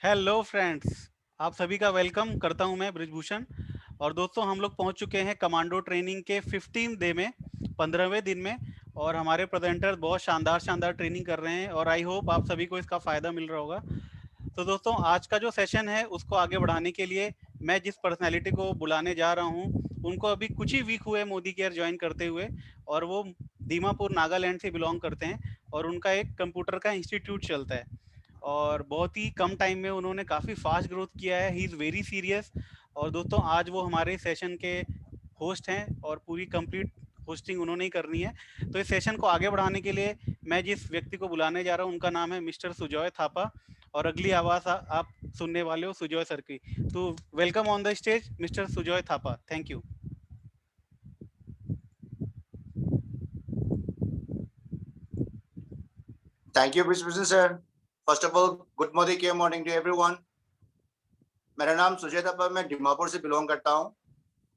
Hello friends, आप सभी का वेलकम करता हूं मैं ब्रिजभूषण। और दोस्तों, हम लोग पहुंच चुके हैं कमांडो ट्रेनिंग के 15 डे में, 15वें दिन में। और हमारे प्रेजेंटर बहुत शानदार शानदार ट्रेनिंग कर रहे हैं और आई होप आप सभी को इसका फ़ायदा मिल रहा होगा। तो दोस्तों, आज का जो सेशन है उसको आगे बढ़ाने के लिए मैं जिस पर्सनैलिटी को बुलाने जा रहा हूँ, उनको अभी कुछ ही वीक हुए मोदी केयर ज्वाइन करते हुए। और वो दीमापुर नागालैंड से बिलोंग करते हैं और उनका एक कंप्यूटर का इंस्टीट्यूट चलता है। और बहुत ही कम टाइम में उन्होंने काफ़ी फास्ट ग्रोथ किया है। He is very serious. और दोस्तों, आज वो हमारे सेशन के होस्ट हैं और पूरी कंप्लीट होस्टिंग उन्होंने ही करनी है। तो इस सेशन को आगे बढ़ाने के लिए मैं जिस व्यक्ति को बुलाने जा रहा हूँ उनका नाम है मिस्टर सुजॉय थापा। और अगली आवाज़ आप सुनने वाले हो सुजॉय सर की। तो welcome on the stage mister Sujoy Thapa. Thank you. Thank you, Brisbane sir. First of all, good morning to everyone. मेरा नाम सुजय थापा, मैं दीमापुर से बिलोंग करता हूँ।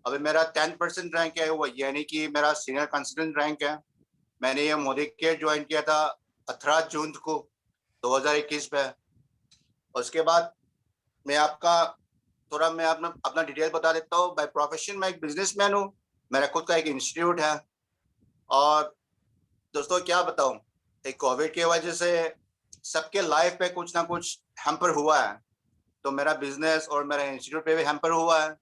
अभी मेरा 10% रैंक है, वो यानी कि मेरा सीनियर कंसल्टेंट रैंक है। मैंने ये मोदी केयर ज्वाइन किया था 18 जून को 2021 में। उसके बाद मैं अपना डिटेल बता देता हूँ। बाय प्रोफेशन मैं एक बिजनेसमैन हूँ। मेरा खुद का एक इंस्टीट्यूट है। और दोस्तों क्या बताऊँ, एक कोविड की वजह से सबके लाइफ पे कुछ ना कुछ हैम्पर हुआ है। तो मेरा बिजनेस और मेरा इंस्टीट्यूट पे भी हैम्पर हुआ है।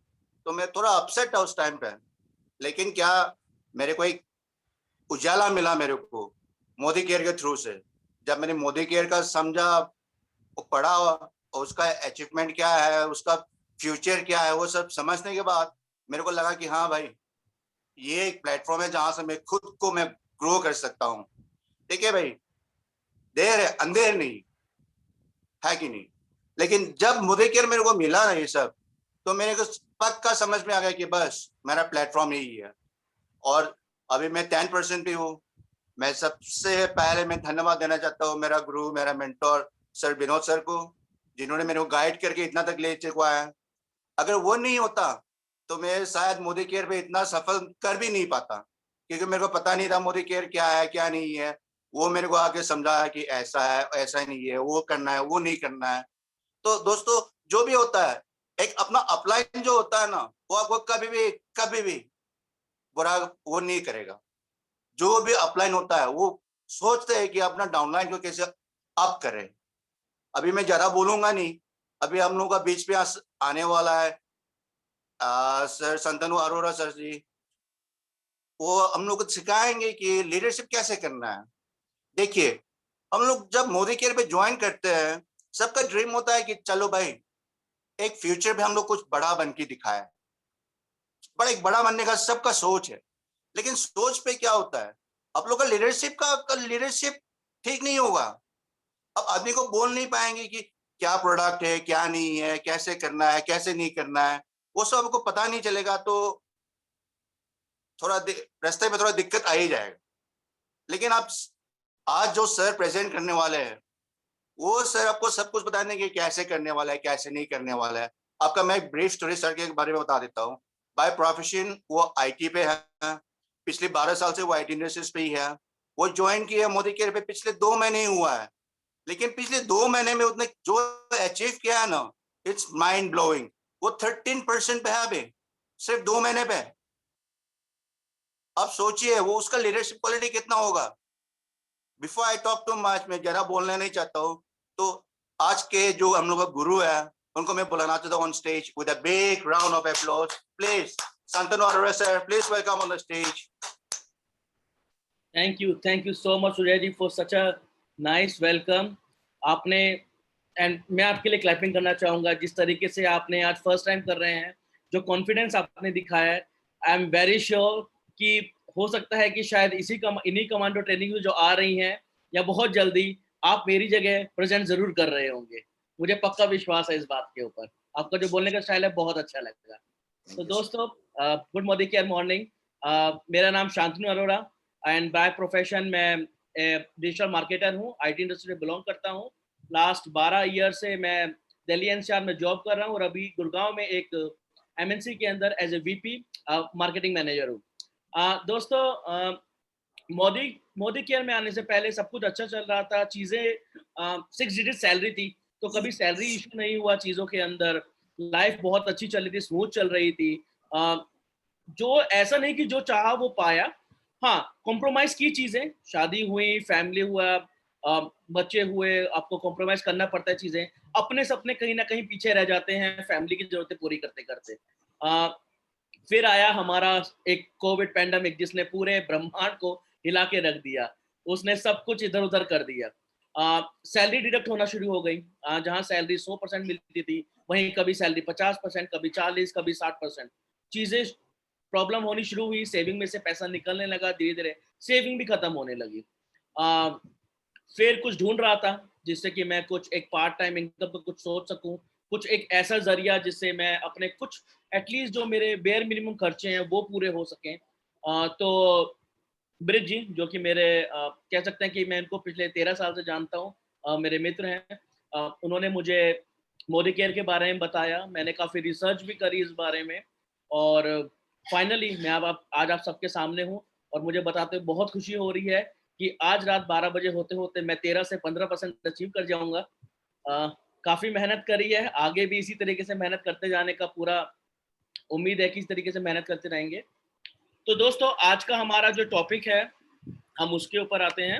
तो मैं थोड़ा अपसेट था उस टाइम पे। लेकिन क्या, मेरे को एक उजाला मिला मेरे को मोदी केयर के थ्रू से। जब मैंने मोदी केयर का समझा, वो पढ़ा और उसका अचीवमेंट क्या है, उसका फ्यूचर क्या है, वो सब समझने के बाद मेरे को लगा कि हाँ भाई, ये एक प्लेटफॉर्म है जहाँ से मैं खुद को मैं ग्रो कर सकता हूँ। देखिए भाई, देर है अंधेर नहीं है कि नहीं। लेकिन जब मोदी केयर मेरे को मिला ना ये सब, तो मेरे को पक्का समझ में आ गया कि बस मेरा प्लेटफॉर्म यही है। और अभी मैं 10% भी हूँ। मैं सबसे पहले मैं धन्यवाद देना चाहता हूँ मेरा गुरु, मेरा मेंटोर सर विनोद सर को, जिन्होंने मेरे को गाइड करके इतना तक ले चुका है। अगर वो नहीं होता तो मैं शायद मोदी केयर पे इतना सफल कर भी नहीं पाता, क्योंकि मेरे को पता नहीं था मोदी केयर क्या है क्या नहीं है। वो मेरे को आके समझाया कि ऐसा है ऐसा नहीं है, वो करना है वो नहीं करना है। तो दोस्तों, जो भी होता है, एक अपना अपलाइन जो होता है ना, वो आपको कभी भी बुरा वो नहीं करेगा। जो भी अपलाइन होता है वो सोचते हैं कि अपना डाउनलाइन को कैसे अप करें। अभी मैं ज्यादा बोलूंगा नहीं। अभी हम लोगों का बीच में आने वाला है सर संतनु अरोड़ा सर जी। वो हम लोग को सिखाएंगे कि लीडरशिप कैसे करना है। देखिए, हम लोग जब मोदी केयर पे ज्वाइन करते हैं, सबका ड्रीम होता है कि चलो भाई, एक फ्यूचर में हम लोग कुछ बड़ा बन के दिखाए। एक बड़ा बनने का सबका सोच है। लेकिन सोच पे क्या होता है, आप लोग का लीडरशिप ठीक नहीं होगा। अब आदमी को बोल नहीं पाएंगे कि क्या प्रोडक्ट है क्या नहीं है, कैसे करना है कैसे नहीं करना है, वो सब आपको पता नहीं चलेगा। तो रास्ते में थोड़ा दिक्कत आ ही जाएगा। लेकिन आप आज जो सर प्रेजेंट करने वाले हैं, वो सर आपको सब कुछ बता देंगे कैसे करने वाला है कैसे नहीं करने वाला है। आपका मैं एक ब्रीफ स्टोरी सर के बारे में बता देता हूँ। बाय प्रोफेशन वो आईटी पे है। पिछले 12 साल से वो आईटी इंडस्ट्रीज पे ही है। वो ज्वाइन किया मोदी केयर पे पिछले 2 महीने ही हुआ है। लेकिन पिछले 2 महीने में उसने जो अचीव किया है ना, इट्स माइंड ब्लोइंग। वो 13% पे है अभी, सिर्फ 2 महीने पे। अब सोचिए वो उसका लीडरशिप क्वालिटी कितना होगा। Before I talk too much, मैं जरा बोलना नहीं चाहता हूँ। तो आज के जो हम लोग का गुरु है, उनको मैं बुलाना चाहता हूँ on stage with a big round of applause please. Santanu Arora sir, please welcome on the stage. Thank you so much Surya ji for such a nice welcome. आपने एंड मैं आपके लिए क्लैपिंग करना चाहूँगा जिस तरीके से आपने आज फर्स्ट टाइम कर रहे हैं, जो कॉन्फिडेंस आपने दिखाया है। आई एम वेरी श्योर कि हो सकता है कि शायद इन्हीं कमांडो ट्रेनिंग में जो आ रही हैं या बहुत जल्दी आप मेरी जगह प्रेजेंट जरूर कर रहे होंगे। मुझे पक्का विश्वास है इस बात के ऊपर। आपका जो बोलने का स्टाइल है बहुत अच्छा लगेगा। तो दोस्तों, गुड मॉर्निंग केयर मॉर्निंग। मेरा नाम Shantanu Arora and by profession मैं डिजिटल मार्केटर हूँ, आईटी इंडस्ट्री में बिलोंग करता हूँ। लास्ट 12 ईयर से मैं दिल्ली एनसीआर में जॉब कर रहा हूँ और अभी गुड़गांव में एक एमएनसी के अंदर as a VP marketing manager हूँ। दोस्तों, मोदी केयर में आने से पहले सब कुछ अच्छा चल रहा था। चीज़ें 6 डिजिट सैलरी थी, तो कभी सैलरी इशू नहीं हुआ चीजों के अंदर, लाइफ बहुत अच्छी चल रही थी, स्मूथ चल रही थी। जो ऐसा नहीं कि जो चाहा वो पाया, हाँ कॉम्प्रोमाइज की चीजें, शादी हुई, फैमिली हुआ, बच्चे हुए, आपको कॉम्प्रोमाइज करना पड़ता है चीजें, अपने सपने कहीं ना कहीं पीछे रह जाते हैं फैमिली की जरूरतें पूरी करते करते। फिर आया हमारा एक कोविड पैंडेमिक जिसने पूरे ब्रह्मांड को हिला के रख दिया, उसने सब कुछ इधर उधर कर दिया। सैलरी डिडक्ट होना शुरू हो गई, जहां सैलरी 100% मिलती थी वहीं कभी सैलरी 50%, कभी 40, कभी 60%। चीजें प्रॉब्लम होनी शुरू हुई, सेविंग में से पैसा निकलने लगा, धीरे धीरे सेविंग भी खत्म होने लगी। फिर कुछ ढूंढ रहा था जिससे कि मैं कुछ एक पार्ट टाइम इनकम पर कुछ सोच सकूं, कुछ एक ऐसा जरिया जिससे मैं अपने कुछ एटलीस्ट जो मेरे बेयर मिनिमम खर्चे हैं वो पूरे हो सकें। तो ब्रिज जी जो कि मेरे कह सकते हैं कि मैं इनको पिछले 13 साल से जानता हूँ, मेरे मित्र हैं। उन्होंने मुझे मोदी केयर के बारे में बताया, मैंने काफ़ी रिसर्च भी करी इस बारे में, और फाइनली मैं अब आज आप सबके सामने हूँ, और मुझे बताते हुए बहुत खुशी हो रही है कि आज रात 12 बजे होते होते मैं 13 से 15% अचीव कर जाऊंगा। काफ़ी मेहनत करी है, आगे भी इसी तरीके से मेहनत करते जाने का पूरा उम्मीद है कि इस तरीके से मेहनत करते रहेंगे। तो दोस्तों आज का हमारा जो टॉपिक है हम उसके ऊपर आते हैं।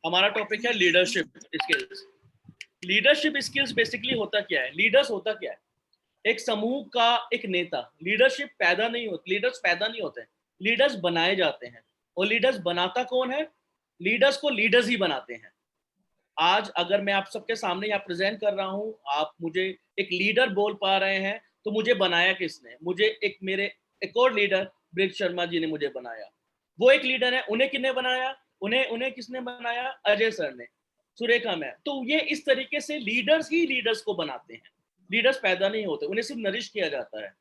हमारा टॉपिक है leadership skills. Leadership skills basically होता क्या है, लीडर्स होता क्या है? एक समूह का एक नेता। लीडरशिप पैदा नहीं होती, लीडर्स पैदा नहीं होते, लीडर्स बनाए जाते हैं। और लीडर्स बनाता कौन है? लीडर्स को लीडर्स ही बनाते हैं। आज अगर मैं आप सबके सामने यहाँ प्रेजेंट कर रहा हूँ, आप मुझे एक लीडर बोल पा रहे हैं, तो मुझे बनाया किसने? मुझे एक मेरे एक और लीडर ब्रिज शर्मा जी ने मुझे बनाया। वो एक लीडर है, उन्हें किसने बनाया? उन्हें किसने बनाया? अजय सर ने, सुरेखा मैम। तो ये इस तरीके से लीडर्स ही लीडर्स को बनाते हैं, लीडर्स पैदा नहीं होते, उन्हें सिर्फ नरिश किया जाता है।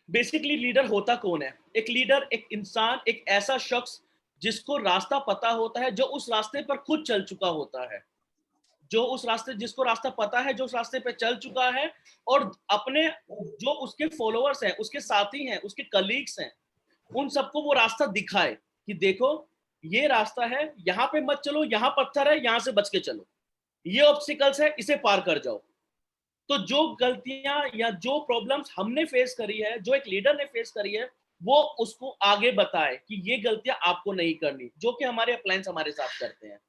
बेसिकली लीडर होता कौन है? एक लीडर एक इंसान, एक ऐसा शख्स जिसको रास्ता पता होता है, जो उस रास्ते पर खुद चल चुका होता है, जो उस रास्ते, जिसको रास्ता पता है, जो उस रास्ते पे चल चुका है, और अपने जो उसके फॉलोअर्स हैं, उसके साथी हैं, उसके कलीग्स हैं, उन सबको वो रास्ता दिखाए कि देखो ये रास्ता है, यहाँ पे मत चलो, यहाँ पत्थर है, यहाँ से बच के चलो, ये ऑब्स्टिकल्स है, इसे पार कर जाओ। तो जो गलतियां या जो प्रॉब्लम्स हमने फेस करी है, जो एक लीडर ने फेस करी है, वो उसको आगे बताए कि ये गलतियां आपको नहीं करनी, जो कि हमारे अपलायंस हमारे साथ करते हैं।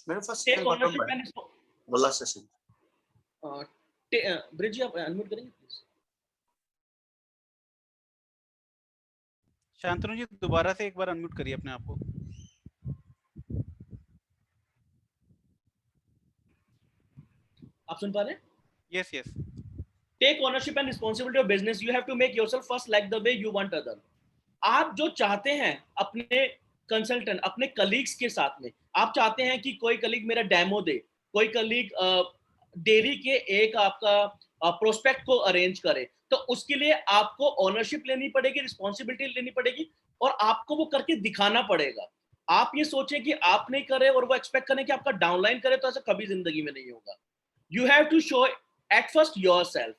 मेरे पास टेक ओनरशिप एंड बोला सेशन ब्रिज जी आप अनम्यूट करेंगे प्लीज। शांतनु जी दोबारा से एक बार अनम्यूट करिए अपने आप को। आप सुन पा रहे हैं? Yes yes. Take ownership and responsibility of business. You have to make yourself first like the way you want other. आप जो चाहते हैं अपने कंसल्टेंट, अपने कलीग्स के साथ में, आप चाहते हैं कि कोई कलीग मेरा डेमो दे, कोई कलीग डेयरी के एक आपका प्रोस्पेक्ट को अरेंज करे, तो उसके लिए आपको ओनरशिप लेनी पड़ेगी, रिस्पॉन्सिबिलिटी लेनी पड़ेगी, और आपको वो करके दिखाना पड़ेगा। आप ये सोचें कि आप नहीं करे और वो एक्सपेक्ट करें कि आपका डाउनलाइन करे, तो ऐसा कभी जिंदगी में नहीं होगा। You have to show at first yourself.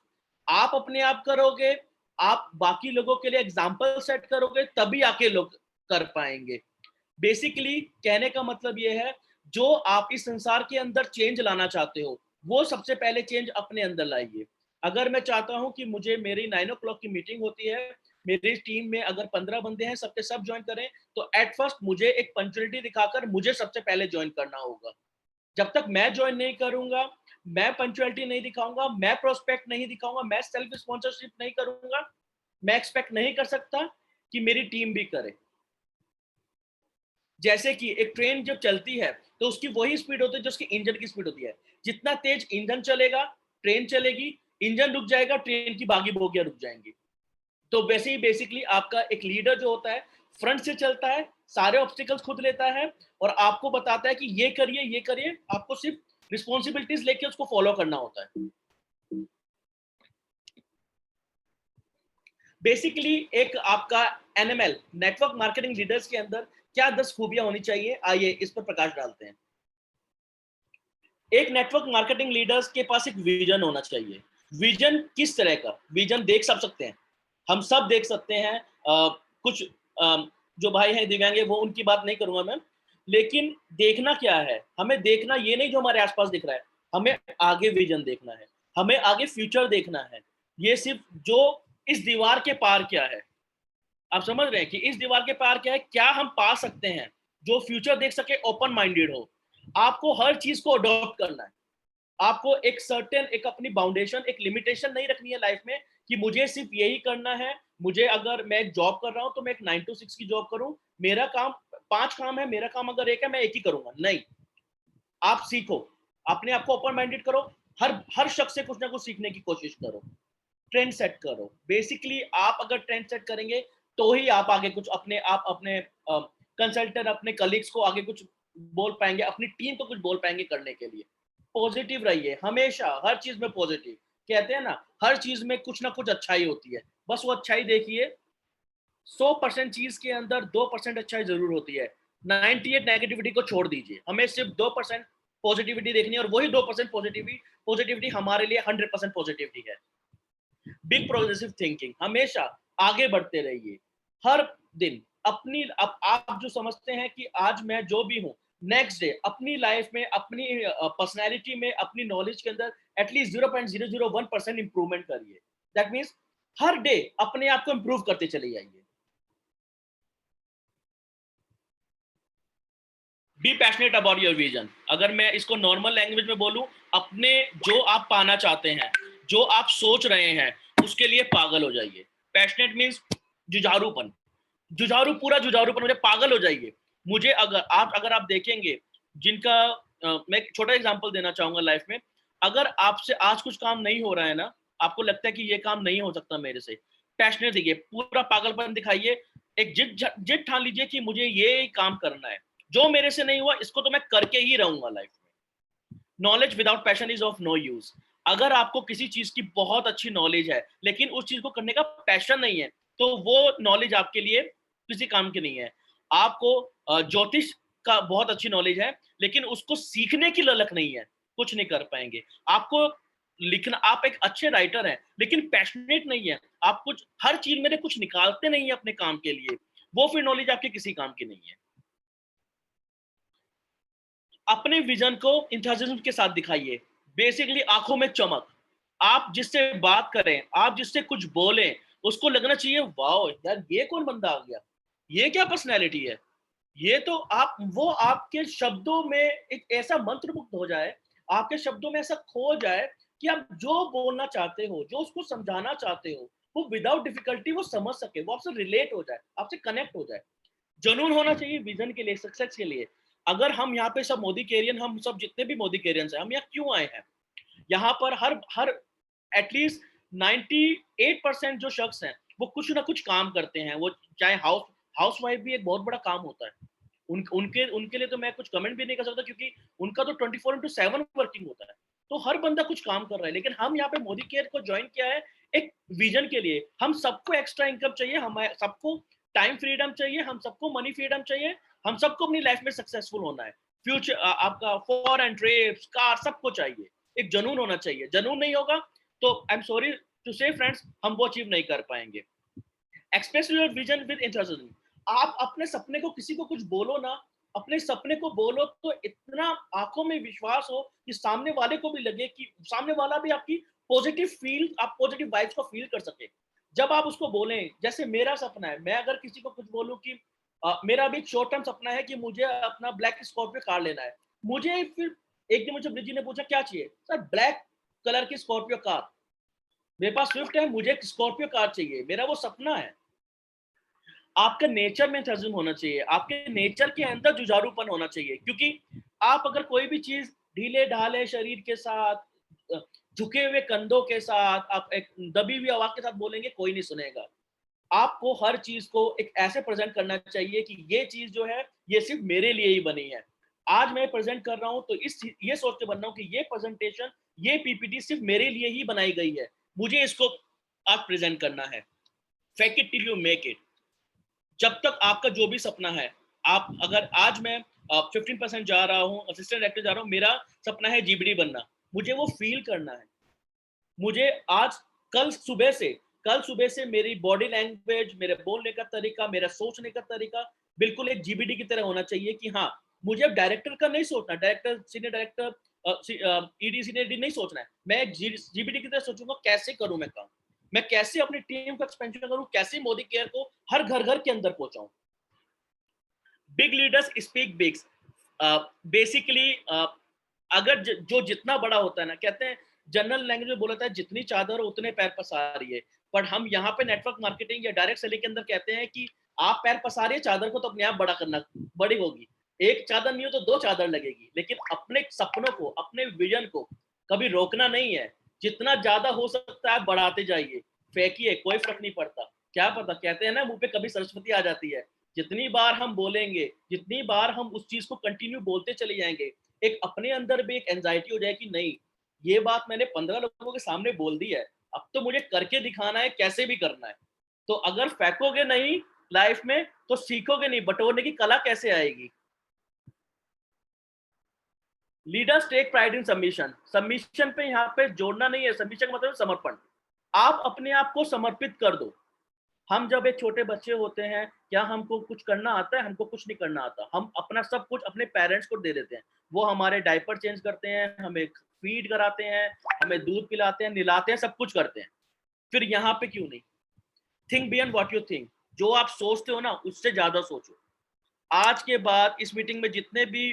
आप अपने आप करोगे, आप बाकी लोगों के लिए एग्जाम्पल सेट करोगे, तभी आके लोग कर पाएंगे। बेसिकली कहने का मतलब ये है, जो आप इस संसार के अंदर चेंज लाना चाहते हो, वो सबसे पहले चेंज अपने अंदर लाइए। अगर मैं चाहता हूं कि मुझे मेरी 9 o'clock की मीटिंग होती है, मेरी टीम में अगर 15 बंदे हैं, सबके सब ज्वाइन करें, तो एट फर्स्ट मुझे एक पंक्चुअलिटी दिखाकर मुझे सबसे पहले ज्वाइन करना होगा। जब तक मैं ज्वाइन नहीं करूंगा, मैं पंक्चुअलिटी नहीं दिखाऊंगा, मैं प्रोस्पेक्ट नहीं दिखाऊंगा, मैं सेल्फ स्पॉन्सरशिप नहीं करूंगा, मैं एक्सपेक्ट नहीं कर सकता कि मेरी टीम भी करे। जैसे कि एक ट्रेन जब चलती है तो उसकी वही स्पीड होती है जो उसकी इंजन की स्पीड होती है। जितना तेज इंजन चलेगा ट्रेन चलेगी, इंजन रुक जाएगा ट्रेन की बाकी बोगियां रुक जाएंगी। तो वैसे ही बेसिकली आपका एक लीडर जो होता है, फ्रंट से चलता है, सारे ऑब्स्टिकल्स खुद लेता है, और आपको बताता है कि ये करिए ये करिए, आपको सिर्फ रिस्पॉन्सिबिलिटीज लेके उसको फॉलो करना होता है। बेसिकली एक आपका एनएमएल, नेटवर्क मार्केटिंग लीडर्स के अंदर क्या 10 खूबियां होनी चाहिए, आइए इस पर प्रकाश डालते हैं। एक नेटवर्क मार्केटिंग लीडर्स के पास एक विजन होना चाहिए। विजन किस तरह का? विजन देख सब सकते हैं, हम सब देख सकते हैं, कुछ जो भाई हैं दिव्यांग, वो उनकी बात नहीं करूंगा मैं, लेकिन देखना क्या है, हमें देखना ये नहीं जो हमारे आसपास दिख रहा है, हमें आगे विजन देखना है, हमें आगे फ्यूचर देखना है। ये सिर्फ जो इस दीवार के पार क्या है, आप समझ रहे हैं कि इस दीवार के पार क्या है, क्या हम पा सकते हैं, जो फ्यूचर देख सके, ओपन माइंडेड हो। आपको हर चीज को अडॉप्ट करना है, आपको एक सर्टेन, एक अपनी बाउंडेशन, एक लिमिटेशन नहीं रखनी है लाइफ में कि मुझे सिर्फ यही करना है। मुझे, अगर मैं जॉब कर रहा हूं तो मैं एक 9 to 6 की जॉब करूं, मेरा काम 5 काम है, मेरा काम अगर एक है मैं एक ही करूंगा, नहीं। आप सीखो, अपने आप को ओपन माइंडेड करो, हर शख्स से कुछ ना कुछ सीखने की कोशिश करो, ट्रेंड सेट करो। बेसिकली आप अगर ट्रेंड सेट करेंगे तो ही आप आगे कुछ अपने आप, अपने कंसल्टेंट, अपने कलीग्स को आगे कुछ बोल पाएंगे, अपनी टीम को कुछ बोल पाएंगे करने के लिए। पॉजिटिव रहिए हमेशा, हर चीज में पॉजिटिव। कहते हैं ना, हर चीज में कुछ ना कुछ अच्छाई होती है, बस वो अच्छाई देखिए। 100% चीज के अंदर 2% अच्छाई जरूर होती है। 98 नेगेटिविटी को छोड़ दीजिए, हमें सिर्फ 2% पॉजिटिविटी देखनी है, और वही 2% पॉजिटिविटी हमारे लिए 100% पॉजिटिविटी है। बिग प्रोग्रेसिव थिंकिंग, हमेशा आगे बढ़ते रहिए हर दिन। अपनी आप जो समझते हैं कि आज मैं जो भी हूं, नेक्स्ट डे अपनी लाइफ में, अपनी पर्सनैलिटी में, अपनी नॉलेज के अंदर एटलीस्ट 0.001% इंप्रूवमेंट करिए। दैट मीन्स हर डे अपने आप को इंप्रूव करते चले जाइए। Be passionate about your vision. अगर मैं इसको नॉर्मल लैंग्वेज में बोलूं, अपने जो आप पाना चाहते हैं, जो आप सोच रहे हैं, उसके लिए पागल हो जाइए। पैशनेट मीन्स जुझारूपन, पूरा जुझारूपन, मुझे पागल हो जाइए। मुझे अगर आप देखेंगे, जिनका मैं एक छोटा एग्जांपल देना चाहूंगा लाइफ में। अगर आपसे आज कुछ काम नहीं हो रहा है ना, आपको लगता है कि ये काम नहीं हो सकता मेरे से, पैशनेट दिखिए, पूरा पागलपन दिखाइए, एक जिद ठान लीजिए कि मुझे ये काम करना है, जो मेरे से नहीं हुआ इसको तो मैं करके ही रहूंगा लाइफ में। Knowledge without passion is of no use. अगर आपको किसी चीज की बहुत अच्छी नॉलेज है लेकिन उस चीज को करने का पैशन नहीं है, तो वो नॉलेज आपके लिए किसी काम की नहीं है। आपको ज्योतिष का बहुत अच्छी नॉलेज है लेकिन उसको सीखने की ललक नहीं है, कुछ नहीं कर पाएंगे। आपको लिखना, आप एक अच्छे राइटर हैं लेकिन पैशनेट नहीं है, आप कुछ हर चीज में कुछ निकालते नहीं है अपने काम के लिए, वो फिर नॉलेज आपके किसी काम की नहीं है। अपने विजन को इंथुसियाज्म के साथ दिखाइए। बेसिकली आंखों में चमक। आप जिससे बात करें, आप जिससे कुछ बोलें, उसको लगना चाहिए वाओ यार, ये कौन बंदा आ गया, ये क्या पर्सनैलिटी है। ये तो वो आपके शब्दों में एक ऐसा मंत्रमुग्ध हो जाए, आपके शब्दों में ऐसा खो जाए कि आप जो बोलना चाहते हो, जो उसको समझाना चाहते हो, वो विदाउट डिफिकल्टी वो समझ सके, वो आपसे रिलेट हो जाए, आपसे कनेक्ट हो जाए। जुनून होना चाहिए विजन के लिए, सक्सेस के लिए। अगर हम यहाँ पे सब मोदी केरियन, हम सब जितने भी मोदी केरियंस हैं, हम यहाँ क्यों आए हैं? यहाँ पर हर हर एटलीस्ट 98% जो शख्स हैं वो कुछ ना कुछ काम करते हैं। वो चाहे हाउस वाइफ भी एक बहुत बड़ा काम होता है। उनके लिए तो मैं कुछ कमेंट भी नहीं कर सकता, क्योंकि उनका तो 24/7 वर्किंग होता है। तो हर बंदा कुछ काम कर रहा है, लेकिन हम यहाँ पे मोदी केयर को ज्वाइन किया है एक विजन के लिए। हम सबको एक्स्ट्रा इनकम चाहिए, हम सबको टाइम फ्रीडम चाहिए, हम सबको मनी फ्रीडम चाहिए, हम सबको अपनी लाइफ में सक्सेसफुल होना है। फ्यूचर आपका फॉरेन ट्रिप्स, कार, सबको चाहिए। एक जुनून होना चाहिए। जुनून नहीं होगा तो आई एम सॉरी टू से फ्रेंड्स, हम वो अचीव नहीं कर पाएंगे। Express your vision with enthusiasm. आप अपने सपने को, किसी को कुछ बोलो ना, अपने सपने को बोलो तो इतना आंखों में विश्वास हो कि सामने वाले को भी लगे, कि सामने वाला भी आपकी आप पॉजिटिव वाइब्स को फील कर सके जब आप उसको बोलें। जैसे मेरा सपना है, मैं अगर किसी को कुछ बोलूं कि मेरा भी शॉर्ट टर्म सपना है कि मुझे अपना ब्लैक स्कॉर्पियो कार लेना है, मुझे फिर एक दिन मुझे ब्रिज जी ने पूछा क्या चाहिए, सर ब्लैक कलर की स्कॉर्पियो कार। मेरे पास स्विफ्ट है, मुझे स्कॉर्पियो कार चाहिए, मेरा वो सपना है। आपका नेचर में इंथुसियाज्म होना चाहिए, आपके नेचर के अंदर जुझारूपन होना चाहिए। क्योंकि आप अगर कोई भी चीज ढीले ढाले शरीर के साथ, झुके हुए कंधों के साथ, आप एक दबी हुई आवाज के साथ बोलेंगे, कोई नहीं सुनेगा। आपको हर चीज को एक ऐसे प्रेजेंट करना चाहिए कि ये चीज जो है ये सिर्फ मेरे लिए ही बनी है। आज मैं प्रेजेंट कर रहा हूं तो ये सोच के बन रहा हूं कि ये प्रेजेंटेशन, ये पीपीटी सिर्फ मेरे लिए ही बनाई गई है, मुझे इसको आज प्रेजेंट करना है। Fake it till you make it. जब तक आपका जो भी सपना है, आप अगर आज मैं 15% जा रहा हूँ, असिस्टेंट डायरेक्टर जा रहा हूँ, मेरा सपना है जीबीडी बनना, मुझे वो फील करना है। मुझे आज कल सुबह से कल सुबह से मेरी बॉडी लैंग्वेज, मेरे बोलने का तरीका, मेरा सोचने का तरीका बिल्कुल एक जीबीडी की तरह होना चाहिए कि हाँ, मुझे अब डायरेक्टर का नहीं सोचना, director, senior director, ED, senior D नहीं सोचना है। मैं एक जीबीडी की तरह सोचूंगा, कैसे करूं मैं काम, मैं कैसे अपनी टीम का एक्सपेंशन करूं, कैसे मोदी केयर को हर घर घर के अंदर पहुंचाऊं। Big leaders speak bigs. Basically अगर जो जितना बड़ा होता है ना, कहते हैं जनरल लैंग्वेज में बोला जाता है जितनी चादर उतने पैर पसारिए, पर हम यहाँ पे नेटवर्क मार्केटिंग या डायरेक्ट सेलिंग के अंदर कहते हैं कि आप पैर पसारिए, चादर को तो अपने आप बड़ा करना, बड़ी होगी। एक चादर नहीं हो तो दो चादर लगेगी, लेकिन अपने सपनों को, अपने विजन को कभी रोकना नहीं है। जितना ज्यादा हो सकता है बढ़ाते जाइए, फेंकिए, कोई फर्क नहीं पड़ता। क्या पता, कहते हैं ना मुंह पे कभी सरस्वती आ जाती है। जितनी बार हम बोलेंगे, जितनी बार हम उस चीज को कंटिन्यू बोलते चले जाएंगे, एक अपने अंदर भी एक एंजाइटी हो जाए कि नहीं, ये बात मैंने 15 लोगों के सामने बोल दी है, अब तो मुझे करके दिखाना है, कैसे भी करना है। तो अगर फेंकोगे नहीं लाइफ में तो सीखोगे नहीं, बटोरने की कला कैसे आएगी। Leaders take pride in submission. Submission पे यहाँ पे जोड़ना नहीं है, सबमिशन का मतलब समर्पण। आप अपने आप को समर्पित कर दो। हम जब एक छोटे बच्चे होते हैं, क्या हमको कुछ करना आता है? हमको कुछ नहीं करना आता। हम अपना सब कुछ अपने पेरेंट्स को दे देते हैं, वो हमारे डायपर चेंज करते हैं, हमें फीड कराते हैं, हमें दूध पिलाते हैं, निलाते हैं, सब कुछ करते हैं। फिर यहाँ पे क्यों नहीं? Think beyond what you think. जो आप सोचते हो ना, उससे ज्यादा सोचो। आज के बाद इस मीटिंग में जितने भी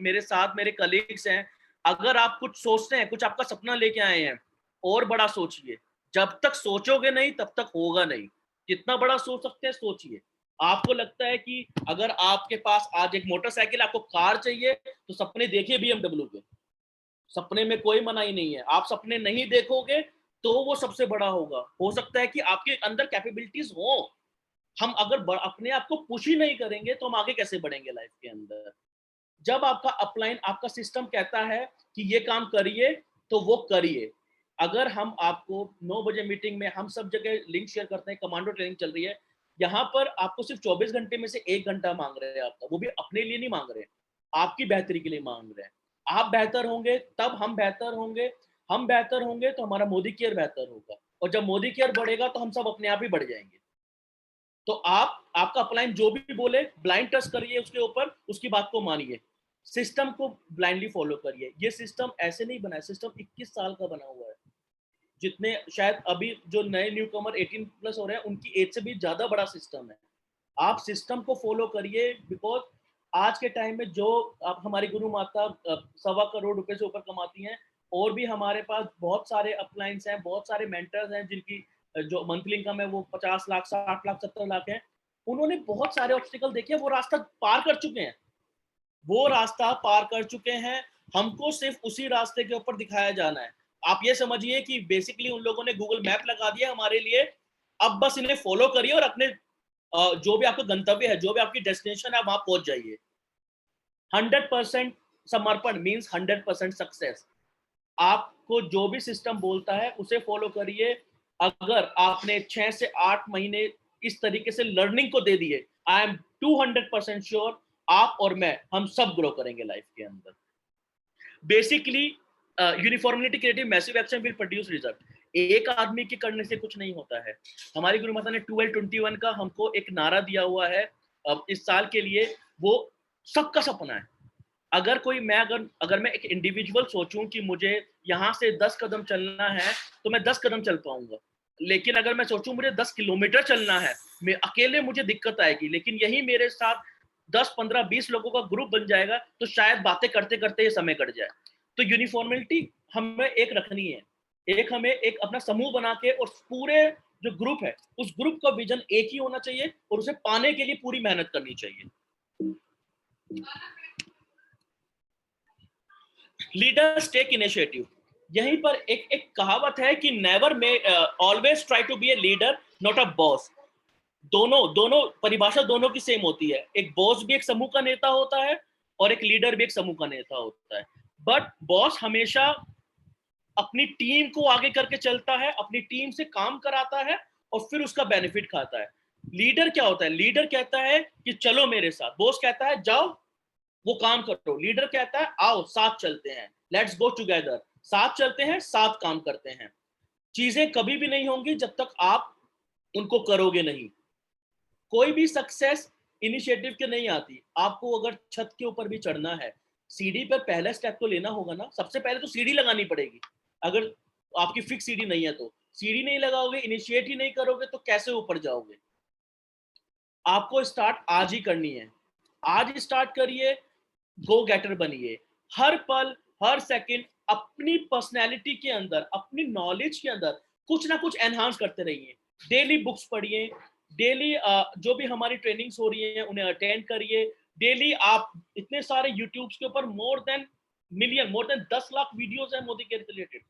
मेरे साथ मेरे कलीग्स हैं, अगर आप कुछ सोचते हैं, कुछ आपका सपना लेके आए हैं, और बड़ा सोचिए। जब तक सोचोगे नहीं तब तक होगा नहीं। जितना बड़ा सोच सकते हैं सोचिए। आपको लगता है कि अगर आपके पास आज एक मोटरसाइकिल, आपको कार चाहिए, तो सपने देखिए बीएमडब्ल्यू के। सपने में कोई मनाही नहीं है। आप सपने नहीं देखोगे तो वो सबसे बड़ा होगा। हो सकता है कि आपके अंदर कैपेबिलिटीज हो, हम अगर अपने आप को पुश ही नहीं करेंगे तो हम आगे कैसे बढ़ेंगे लाइफ के अंदर। जब आपका अपलाइन, आपका सिस्टम कहता है कि ये काम करिए, तो वो करिए। अगर हम आपको 9 बजे मीटिंग में हम सब जगह लिंक शेयर करते हैं, कमांडो ट्रेनिंग चल रही है, यहाँ पर आपको सिर्फ 24 घंटे में से 1 घंटा मांग रहे हैं आपका, वो भी अपने लिए नहीं मांग रहे हैं, आपकी बेहतरी के लिए मांग रहे हैं। आप बेहतर होंगे तब हम बेहतर होंगे, हम बेहतर होंगे तो हमारा मोदी केयर बेहतर होगा, और जब मोदी केयर बढ़ेगा तो हम सब अपने आप ही बढ़ जाएंगे। तो आपका अपलाइन जो भी बोले, ब्लाइंड ट्रस्ट करिए उसके ऊपर, उसकी बात को मानिए, सिस्टम को ब्लाइंडली फॉलो करिए। ये सिस्टम ऐसे नहीं बना है, सिस्टम 21 साल का बना हुआ है। जितने शायद अभी जो नए न्यू कमर 18+ हो रहे हैं, उनकी एज से भी ज्यादा बड़ा सिस्टम है। आप सिस्टम को फॉलो करिए, बिकॉज आज के टाइम में जो आप हमारी गुरु माता 1.25 करोड़ रुपए से ऊपर कमाती हैं, और भी हमारे पास बहुत सारे अपलाइंस हैं, बहुत सारे मेंटर्स हैं जिनकी जो मंथली इनकम है वो 50 लाख, 60 लाख, 70 लाख है। उन्होंने बहुत सारे ऑब्स्टिकल देखे, वो रास्ता पार कर चुके हैं, वो रास्ता पार कर चुके हैं। हमको सिर्फ उसी रास्ते के ऊपर दिखाया जाना है। आप ये समझिए कि बेसिकली उन लोगों ने गूगल मैप लगा दिया हमारे लिए, अब बस इन्हें फॉलो करिए और अपने जो भी आपका गंतव्य है, जो भी आपकी डेस्टिनेशन है, वहां पहुंच जाइए। 100% समर्पण मीन्स 100% सक्सेस। आपको जो भी सिस्टम बोलता है उसे फॉलो करिए। अगर आपने 6 से 8 महीने इस तरीके से लर्निंग को दे दिए, आई एम 200% श्योर आप और मैं, हम सब ग्रो करेंगे लाइफ के अंदर। Basically यूनिफॉर्मिलिटी creative massive action will produce result. एक आदमी के करने से कुछ नहीं होता है। हमारी गुरु माता ने 1221 का हमको एक नारा दिया हुआ है इस साल के लिए, वो सबका सपना है। अगर कोई अगर मैं एक इंडिविजुअल सोचूं कि मुझे यहाँ से 10 कदम चलना है, तो मैं 10 कदम चल पाऊंगा। लेकिन अगर मैं सोचूं मुझे 10 किलोमीटर चलना है, मैं अकेले, मुझे दिक्कत आएगी। लेकिन यही मेरे साथ 10, 15, 20 लोगों का ग्रुप बन जाएगा, तो शायद बातें करते करते ये समय कट जाए। तो यूनिफॉर्मिलिटी हमें एक रखनी है, एक हमें एक अपना समूह बना के, और पूरे जो ग्रुप है उस ग्रुप का विजन एक ही होना चाहिए, और उसे पाने के लिए पूरी मेहनत करनी चाहिए। Leaders take initiative. यहीं पर एक कहावत है कि never may always try to be a leader, not a boss. दोनों परिभाषा दोनों की सेम होती है। एक बॉस भी एक समूह का नेता होता है, और एक लीडर भी एक समूह का नेता होता है। बट बॉस हमेशा अपनी टीम को आगे करके चलता है, अपनी टीम से काम कराता है, और फिर उसका बेनिफिट खाता है। लीडर क्या होता है? लीडर कहता है कि चलो मेरे साथ। बॉस कहता है जाओ वो काम करो। लीडर कहता है आओ साथ चलते हैं, लेट्स गो टुगेदर। साथ चलते हैं, साथ काम करते हैं। चीजें कभी भी नहीं होंगी जब तक आप उनको करोगे नहीं। कोई भी सक्सेस इनिशिएटिव के नहीं आती। आपको अगर छत के ऊपर भी चढ़ना है, सीढ़ी पर पहला स्टेप तो लेना होगा ना। सबसे पहले तो सीढ़ी लगानी पड़ेगी। अगर आपकी फिक्स सीढ़ी नहीं है तो सीढ़ी नहीं लगाओगे, इनिशिएट ही नहीं करोगे तो कैसे ऊपर जाओगे। आपको स्टार्ट आज ही करनी है। आज स्टार्ट करिए, गो गेटर बनिए। हर पल, हर सेकंड अपनी पर्सनैलिटी के अंदर, अपनी नॉलेज के अंदर कुछ ना कुछ एनहांस करते रहिए। डेली बुक्स पढ़िए, डेली जो भी हमारी ट्रेनिंग्स हो रही है उन्हें अटेंड करिए। डेली आप इतने सारे यूट्यूब्स के ऊपर मोर देन 10 लाख वीडियोस हैं मोदी के रिलेटेड।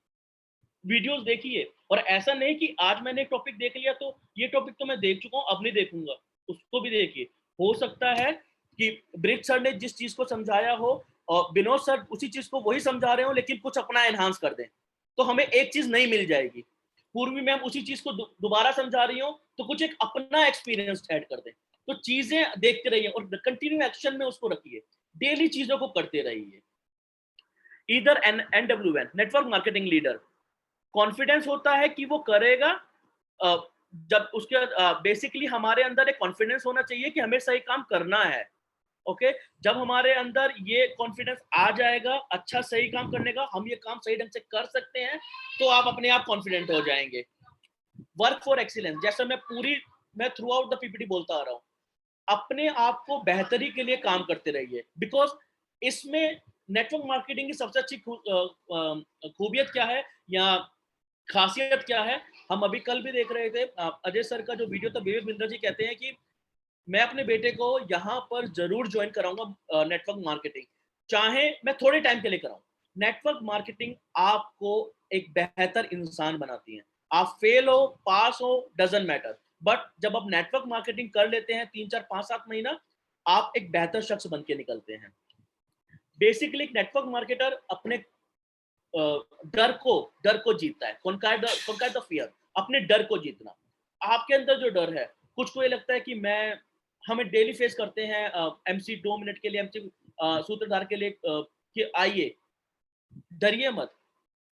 वीडियोस देखिए। और ऐसा नहीं कि आज मैंने एक टॉपिक देख लिया तो ये टॉपिक तो मैं देख चुका हूँ अब नहीं देखूंगा, उसको भी देखिए। हो सकता है कि ब्रिज सर ने जिस चीज को समझाया हो और विनोद सर उसी चीज को वही समझा रहे हो लेकिन कुछ अपना एनहांस कर दें, तो हमें एक चीज नहीं मिल जाएगी। पूर्वी मैम उसी चीज को दोबारा समझा रही हो तो कुछ एक अपना एक्सपीरियंस ऐड कर दें। तो चीजें देखते रहिए और कंटिन्यू एक्शन में उसको रखिए। डेली चीजों को करते रहिए। इधर NWN, network marketing leader, confidence होता है कि वो करेगा। जब उसके बेसिकली हमारे अंदर एक कॉन्फिडेंस होना चाहिए कि हमें सही काम करना है। ओके, जब हमारे अंदर ये कॉन्फिडेंस आ जाएगा अच्छा सही काम करने का, हम ये काम सही ढंग से कर सकते हैं, तो आप अपने आप कॉन्फिडेंट हो जाएंगे। वर्क फॉर एक्सीलेंस, जैसा मैं थ्रू आउट द पीपीटी बोलता आ रहा हूँ, अपने आप को बेहतरी के लिए काम करते रहिए। बिकॉज इसमें नेटवर्क मार्केटिंग की सबसे अच्छी खूबियत क्या है या खासियत क्या है, हम अभी कल भी देख रहे थे अजय सर का जो वीडियो था। विवेक बिंद्रा जी कहते हैं कि मैं अपने बेटे को यहाँ पर जरूर ज्वाइन कराऊंगा नेटवर्क मार्केटिंग, चाहे मैं थोड़े टाइम के लिए कराऊं। नेटवर्क मार्केटिंग आपको एक बेहतर इंसान बनाती है। आप फेल हो पास हो डजंट मैटर, बट जब आप नेटवर्क मार्केटिंग कर लेते हैं 3 4 5 7 महीना, आप एक बेहतर शख्स बन के निकलते हैं। बेसिकली एक नेटवर्क मार्केटर अपने डर को जीतता है। कौन द फियर, अपने डर को जीतना। आपके अंदर जो डर है, कुछ को ये लगता है कि हमें डेली फेस करते हैं MC 2 मिनट के लिए, MC सूत्रधार के लिए कि आइए, डरिए मत।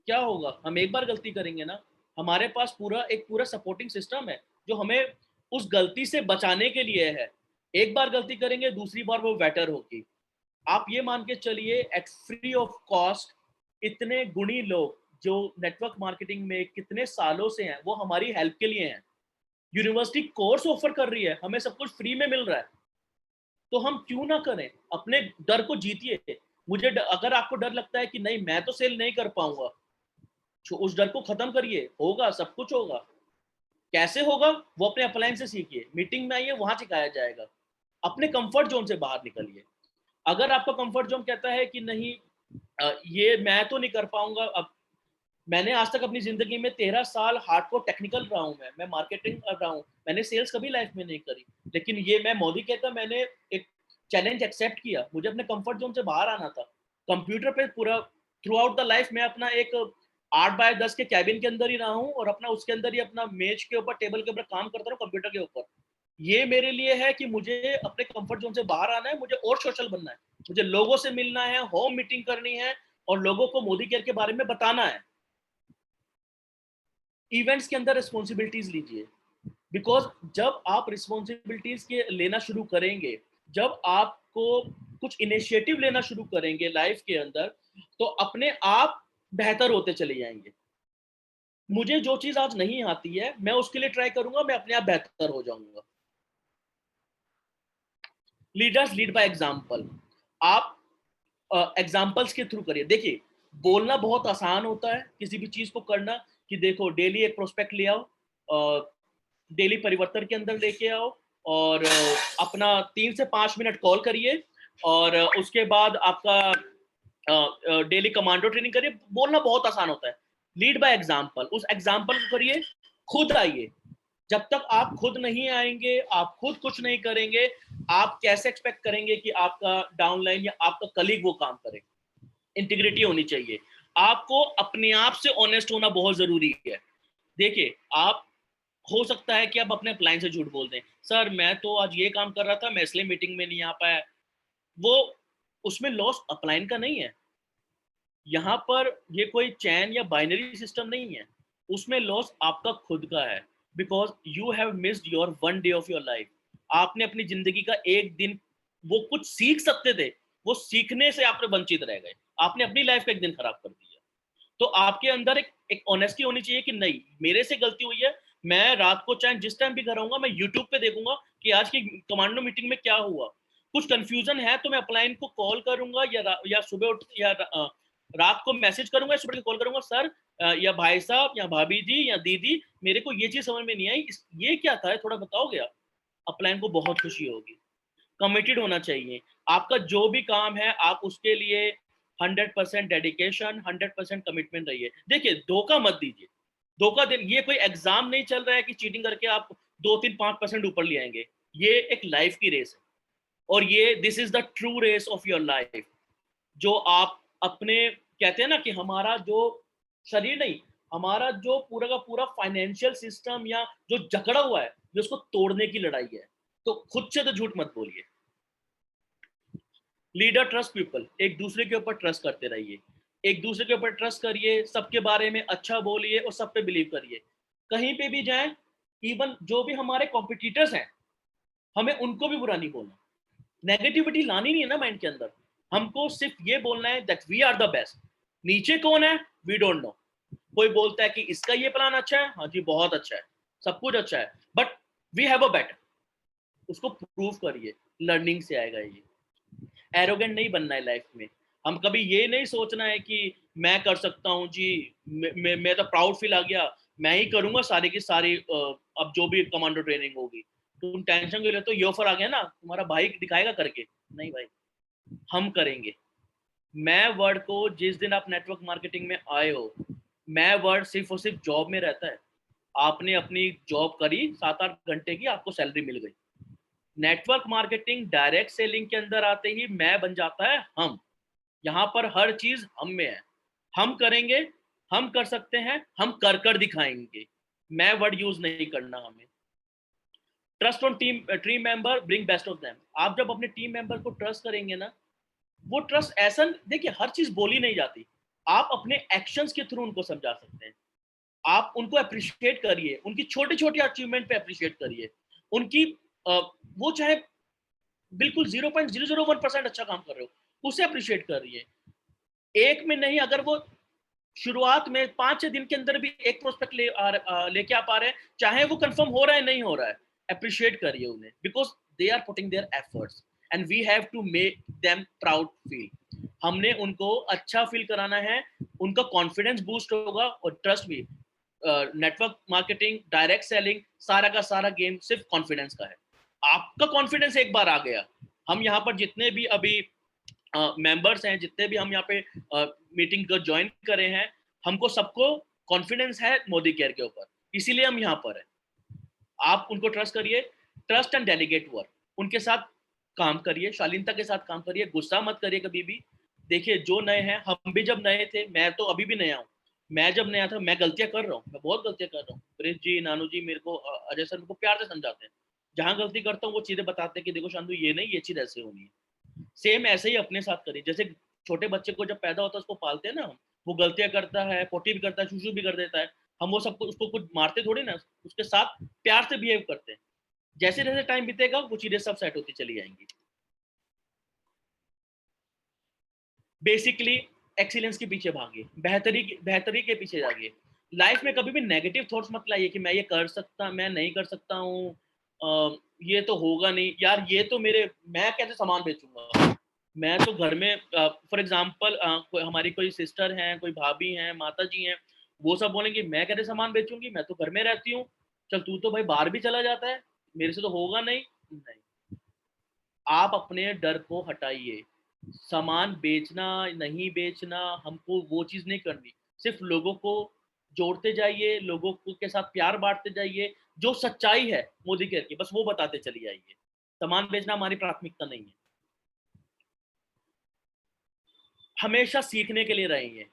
क्या होगा, हम एक बार गलती करेंगे ना, हमारे पास पूरा सपोर्टिंग सिस्टम है जो हमें उस गलती से बचाने के लिए है। एक बार गलती करेंगे, दूसरी बार वो बेटर होगी। आप ये मान के चलिए एट फ्री ऑफ कॉस्ट इतने गुणी लोग जो नेटवर्क मार्केटिंग में कितने सालों से हैं, वो हमारी हेल्प के लिए हैं। यूनिवर्सिटी कोर्स ऑफर कर रही है, हमें सब कुछ फ्री में मिल रहा है, तो हम क्यों ना करें। अपने डर को जीतिए। अगर आपको डर लगता है कि नहीं मैं तो सेल नहीं कर पाऊंगा, तो उस डर को खत्म करिए। होगा, सब कुछ होगा। कैसे होगा वो अपने अपलाइन से सीखिए, मीटिंग में आइए, वहां सिखाया जाएगा। अपने कंफर्ट जोन से बाहर निकलिए। अगर आपका कंफर्ट जोन कहता है कि नहीं ये मैं तो नहीं कर पाऊंगा, अब मैंने आज तक अपनी जिंदगी में 13 साल हार्डकोर टेक्निकल रहा हूँ, मैं मार्केटिंग कर रहा हूँ, मैंने सेल्स कभी लाइफ में नहीं करी, लेकिन ये मैं मोदी कहता मैंने एक चैलेंज एक्सेप्ट किया। मुझे अपने कंफर्ट जोन से बाहर आना था। कंप्यूटर पे पूरा थ्रू आउट द लाइफ मैं अपना एक 8x10 के कैबिन के अंदर ही रहा हूँ और अपना उसके अंदर ही अपना मेज के ऊपर टेबल के ऊपर काम करता हूँ कंप्यूटर के ऊपर। ये मेरे लिए है कि मुझे अपने कंफर्ट जोन से बाहर आना है, मुझे और सोशल बनना है, मुझे लोगों से मिलना है, होम मीटिंग करनी है और लोगों को मोदी केयर के बारे में बताना है। इवेंट्स के अंदर रिस्पॉन्सिबिलिटीज लीजिए। बिकॉज जब आप रिस्पॉन्सिबिलिटीज के लेना शुरू करेंगे, जब आपको कुछ इनिशिएटिव लेना शुरू करेंगे लाइफ के अंदर, तो अपने आप बेहतर होते चले जाएंगे। मुझे जो चीज आज नहीं आती है मैं उसके लिए ट्राई करूंगा, मैं अपने आप बेहतर हो जाऊंगा। Leaders lead by example. आप एग्जाम्पल्स के थ्रू करिए। देखिए, बोलना बहुत आसान होता है किसी भी चीज को करना, कि देखो डेली एक प्रोस्पेक्ट ले आओ, डेली परिवर्तन के अंदर लेके आओ और अपना 3 से 5 मिनट कॉल करिए और उसके बाद आपका डेली कमांडो ट्रेनिंग करिए। बोलना बहुत आसान होता है। लीड बाय एग्जाम्पल, उस एग्जाम्पल को करिए, खुद आइए। जब तक आप खुद नहीं आएंगे, आप खुद कुछ नहीं करेंगे, आप कैसे एक्सपेक्ट करेंगे कि आपका डाउनलाइन या आपका कलीग वो काम करे। इंटीग्रिटी होनी चाहिए। आपको अपने आप से ऑनेस्ट होना बहुत जरूरी है। देखिए, आप हो सकता है कि आप अपने अपलाइन से झूठ बोल दें, सर मैं तो आज ये काम कर रहा था, मैं इसलिए मीटिंग में नहीं आ पाया। वो उसमें लॉस अपलाइन का नहीं है। यहाँ पर ये कोई चैन या बाइनरी सिस्टम नहीं है, उसमें लॉस आपका खुद का है। Because you have missed your one day of your life. आपने अपनी जिंदगी का एक दिन, वो कुछ सीख सकते थे, वो सीखने से आपने वंचित रह गए। आपने अपनी लाइफ का एक दिन खराब कर दिया। तो आपके अंदर एक ऑनेस्टी होनी चाहिए कि नहीं, मेरे से गलती हुई है। मैं रात को चाहे जिस टाइम भी घर आऊंगा, मैं यूट्यूब पे देखूंगा कि आज की कमांडो मीटिंग में क्या हुआ। कुछ कंफ्यूजन है तो मैं अपलाइन को कॉल करूंगा, या सुबह उठ या रात को मैसेज करूंगा, या सुबह कॉल करूंगा, सर या भाई साहब या भाभी जी या दीदी, मेरे को ये चीज समझ में नहीं आई, ये क्या था, थोड़ा बताओगे आप। अपलाइन को बहुत खुशी होगी। कमिटेड होना चाहिए। आपका जो भी काम है, आप उसके लिए 100% डेडिकेशन, 100% कमिटमेंट रहिए। देखिए, धोखा मत दीजिए। धोखा दे, ये कोई एग्जाम नहीं चल रहा है कि चीटिंग करके आप 2-3-5% ऊपर ले आएंगे। ये एक लाइफ की रेस है, और ये this is the true race of your life. जो आप अपने, कहते हैं ना कि हमारा जो शरीर नहीं, हमारा जो पूरा का पूरा फाइनेंशियल सिस्टम या जो जकड़ा हुआ है, जो उसको तोड़ने की लड़ाई है। तो खुद से तो झूठ मत बोलिए। लीडर ट्रस्ट पीपल, एक दूसरे के ऊपर ट्रस्ट करते रहिए। एक दूसरे के ऊपर ट्रस्ट करिए, सबके बारे में अच्छा बोलिए और सब पे बिलीव करिए। कहीं पे भी जाएं, इवन जो भी हमारे कॉम्पिटिटर्स हैं, हमें उनको भी बुरा नहीं बोलना। नेगेटिविटी लानी नहीं है ना माइंड के अंदर। हमको सिर्फ ये बोलना है that we are the best. नीचे कौन है वी डोंट नो। कोई बोलता है कि इसका ये प्लान अच्छा है, हाँ जी बहुत अच्छा है, सब कुछ अच्छा है, but we have a better. उसको प्रूव करिए, लर्निंग से आएगा ये। एरोगेंट नहीं बनना है लाइफ में। हम कभी ये नहीं सोचना है कि मैं कर सकता हूँ जी, मैं तो प्राउड फील आ गया, मैं ही करूंगा सारी की सारी, अब जो भी कमांडो ट्रेनिंग होगी। तुम टेंशन क्यों लेते हो, ये ऑफर आ गया ना, तुम्हारा भाई दिखाएगा करके। नहीं भाई, हम करेंगे। मैं वर्ड को, जिस दिन आप नेटवर्क मार्केटिंग में आए हो, मैं वर्ड सिर्फ और सिर्फ जॉब में रहता है। आपने अपनी जॉब करी 7-8 घंटे की, आपको सैलरी मिल गई। नेटवर्क मार्केटिंग डायरेक्ट सेलिंग के अंदर आते ही मैं बन जाता है हम। यहाँ पर हर चीज हम में है। हम करेंगे, हम कर सकते हैं, हम कर कर दिखाएंगे। मैं वर्ड यूज नहीं करना हमें। Trust on team member bring best of them. आप जब अपने टीम मेंबर को ट्रस्ट करेंगे ना, वो ट्रस्ट ऐसा, देखिए हर चीज बोली नहीं जाती। आप अपने एक्शंस के थ्रू उनको समझा सकते हैं। आप उनको अप्रिशिएट करिए, उनकी छोटी छोटी अचीवमेंट पे अप्रिशिएट करिए। उनकी वो चाहे बिल्कुल 0.001% अच्छा काम कर रहे हो, उसे अप्रिशिएट करिए। एक में नहीं, अगर वो शुरुआत में 5-6 दिन के अंदर भी एक प्रोस्पेक्ट लेके आ पा रहे हैं, चाहे वो कंफर्म हो रहा है नहीं हो रहा है, अप्रिशिएट करिए उन्हें, because they are putting their efforts and we have to make them proud feel. हमने उनको अच्छा फील कराना है, उनका कॉन्फिडेंस बूस्ट होगा। और ट्रस्ट भी, नेटवर्क मार्केटिंग, डायरेक्ट सेलिंग, सारा का सारा गेम सिर्फ कॉन्फिडेंस का है। आपका कॉन्फिडेंस एक बार आ गया, हम यहाँ पर जितने भी अभी मेंबर्स हैं, जितने भी हम यहाँ पे मीटिंग को ज्वाइन करे हैं, हमको सबको कॉन्फिडेंस है मोदी केयर के ऊपर, इसीलिए हम यहाँ पर हैं। आप उनको ट्रस्ट करिए। ट्रस्ट एंड डेलीगेट वर्क, उनके साथ काम करिए, शालीनता के साथ काम करिए, गुस्सा मत करिए कभी भी। देखिए, जो नए हैं, हम भी जब नए थे, मैं तो अभी भी नया हूँ, मैं जब नया था, मैं गलतियां कर रहा हूँ, मैं बहुत गलतियां कर रहा हूँ। ब्रिज जी, नानू जी, मेरे को अजय सर, मेरे को प्यार से समझाते हैं। जहां गलती करता हूँ वो चीजें बताते हैं कि देखो शांतु, ये नहीं, ये चीज ऐसे होनी है। सेम ऐसे ही अपने साथ करिए। जैसे छोटे बच्चे को जब पैदा होता है उसको पालते हैं ना हम, वो गलतियां करता है, पोटी भी करता है, शूशू भी कर देता है, हम वो सबको, उसको कुछ मारते थोड़ी ना, उसके साथ प्यार से बिहेव करते हैं। जैसे जैसे टाइम बीतेगा वो चीजें सब सेट होती चली जाएंगी। बेसिकली एक्सीलेंस के पीछे भागिए, बेहतरी के पीछे जाइए। लाइफ में कभी भी नेगेटिव थॉट्स मत लाइए कि मैं ये कर सकता, मैं नहीं कर सकता हूँ, ये तो होगा नहीं यार, ये तो मेरे, मैं कैसे सामान बेचूंगा। मैं तो घर में, फॉर एग्जाम्पल हमारी कोई सिस्टर हैं, कोई भाभी हैं, माता जी हैं, वो सब बोलेंगे मैं कैसे सामान बेचूंगी, मैं तो घर में रहती हूँ। चल तू तो भाई बाहर भी चला जाता है, मेरे से तो होगा नहीं। नहीं, आप अपने डर को हटाइए। सामान बेचना नहीं बेचना, हमको वो चीज नहीं करनी। सिर्फ लोगों को जोड़ते जाइए, लोगों को के साथ प्यार बांटते जाइए। जो सच्चाई है मोदी केयर की, बस वो बताते चली जाइए। सामान बेचना हमारी प्राथमिकता नहीं है। हमेशा सीखने के लिए रहेंगे।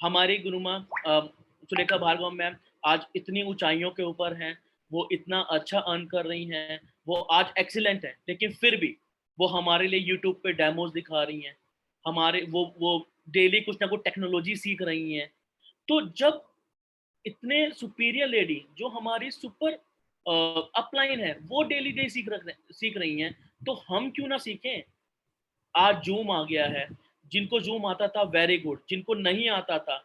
हमारी गुरुमा सुलेखा भार्गव मैम आज इतनी ऊंचाइयों के ऊपर हैं, वो इतना अच्छा अर्न कर रही हैं, वो आज एक्सीलेंट है, लेकिन फिर भी वो हमारे लिए यूट्यूब पे डेमोज दिखा रही हैं। हमारे वो डेली कुछ ना कुछ टेक्नोलॉजी सीख रही हैं। तो जब इतने सुपीरियर लेडी जो हमारी सुपर अपलाइन है वो डेली डे सीख रही हैं, तो हम क्यों ना सीखें। आज जूम आ गया है, जिनको जूम आता था वेरी गुड, जिनको नहीं आता था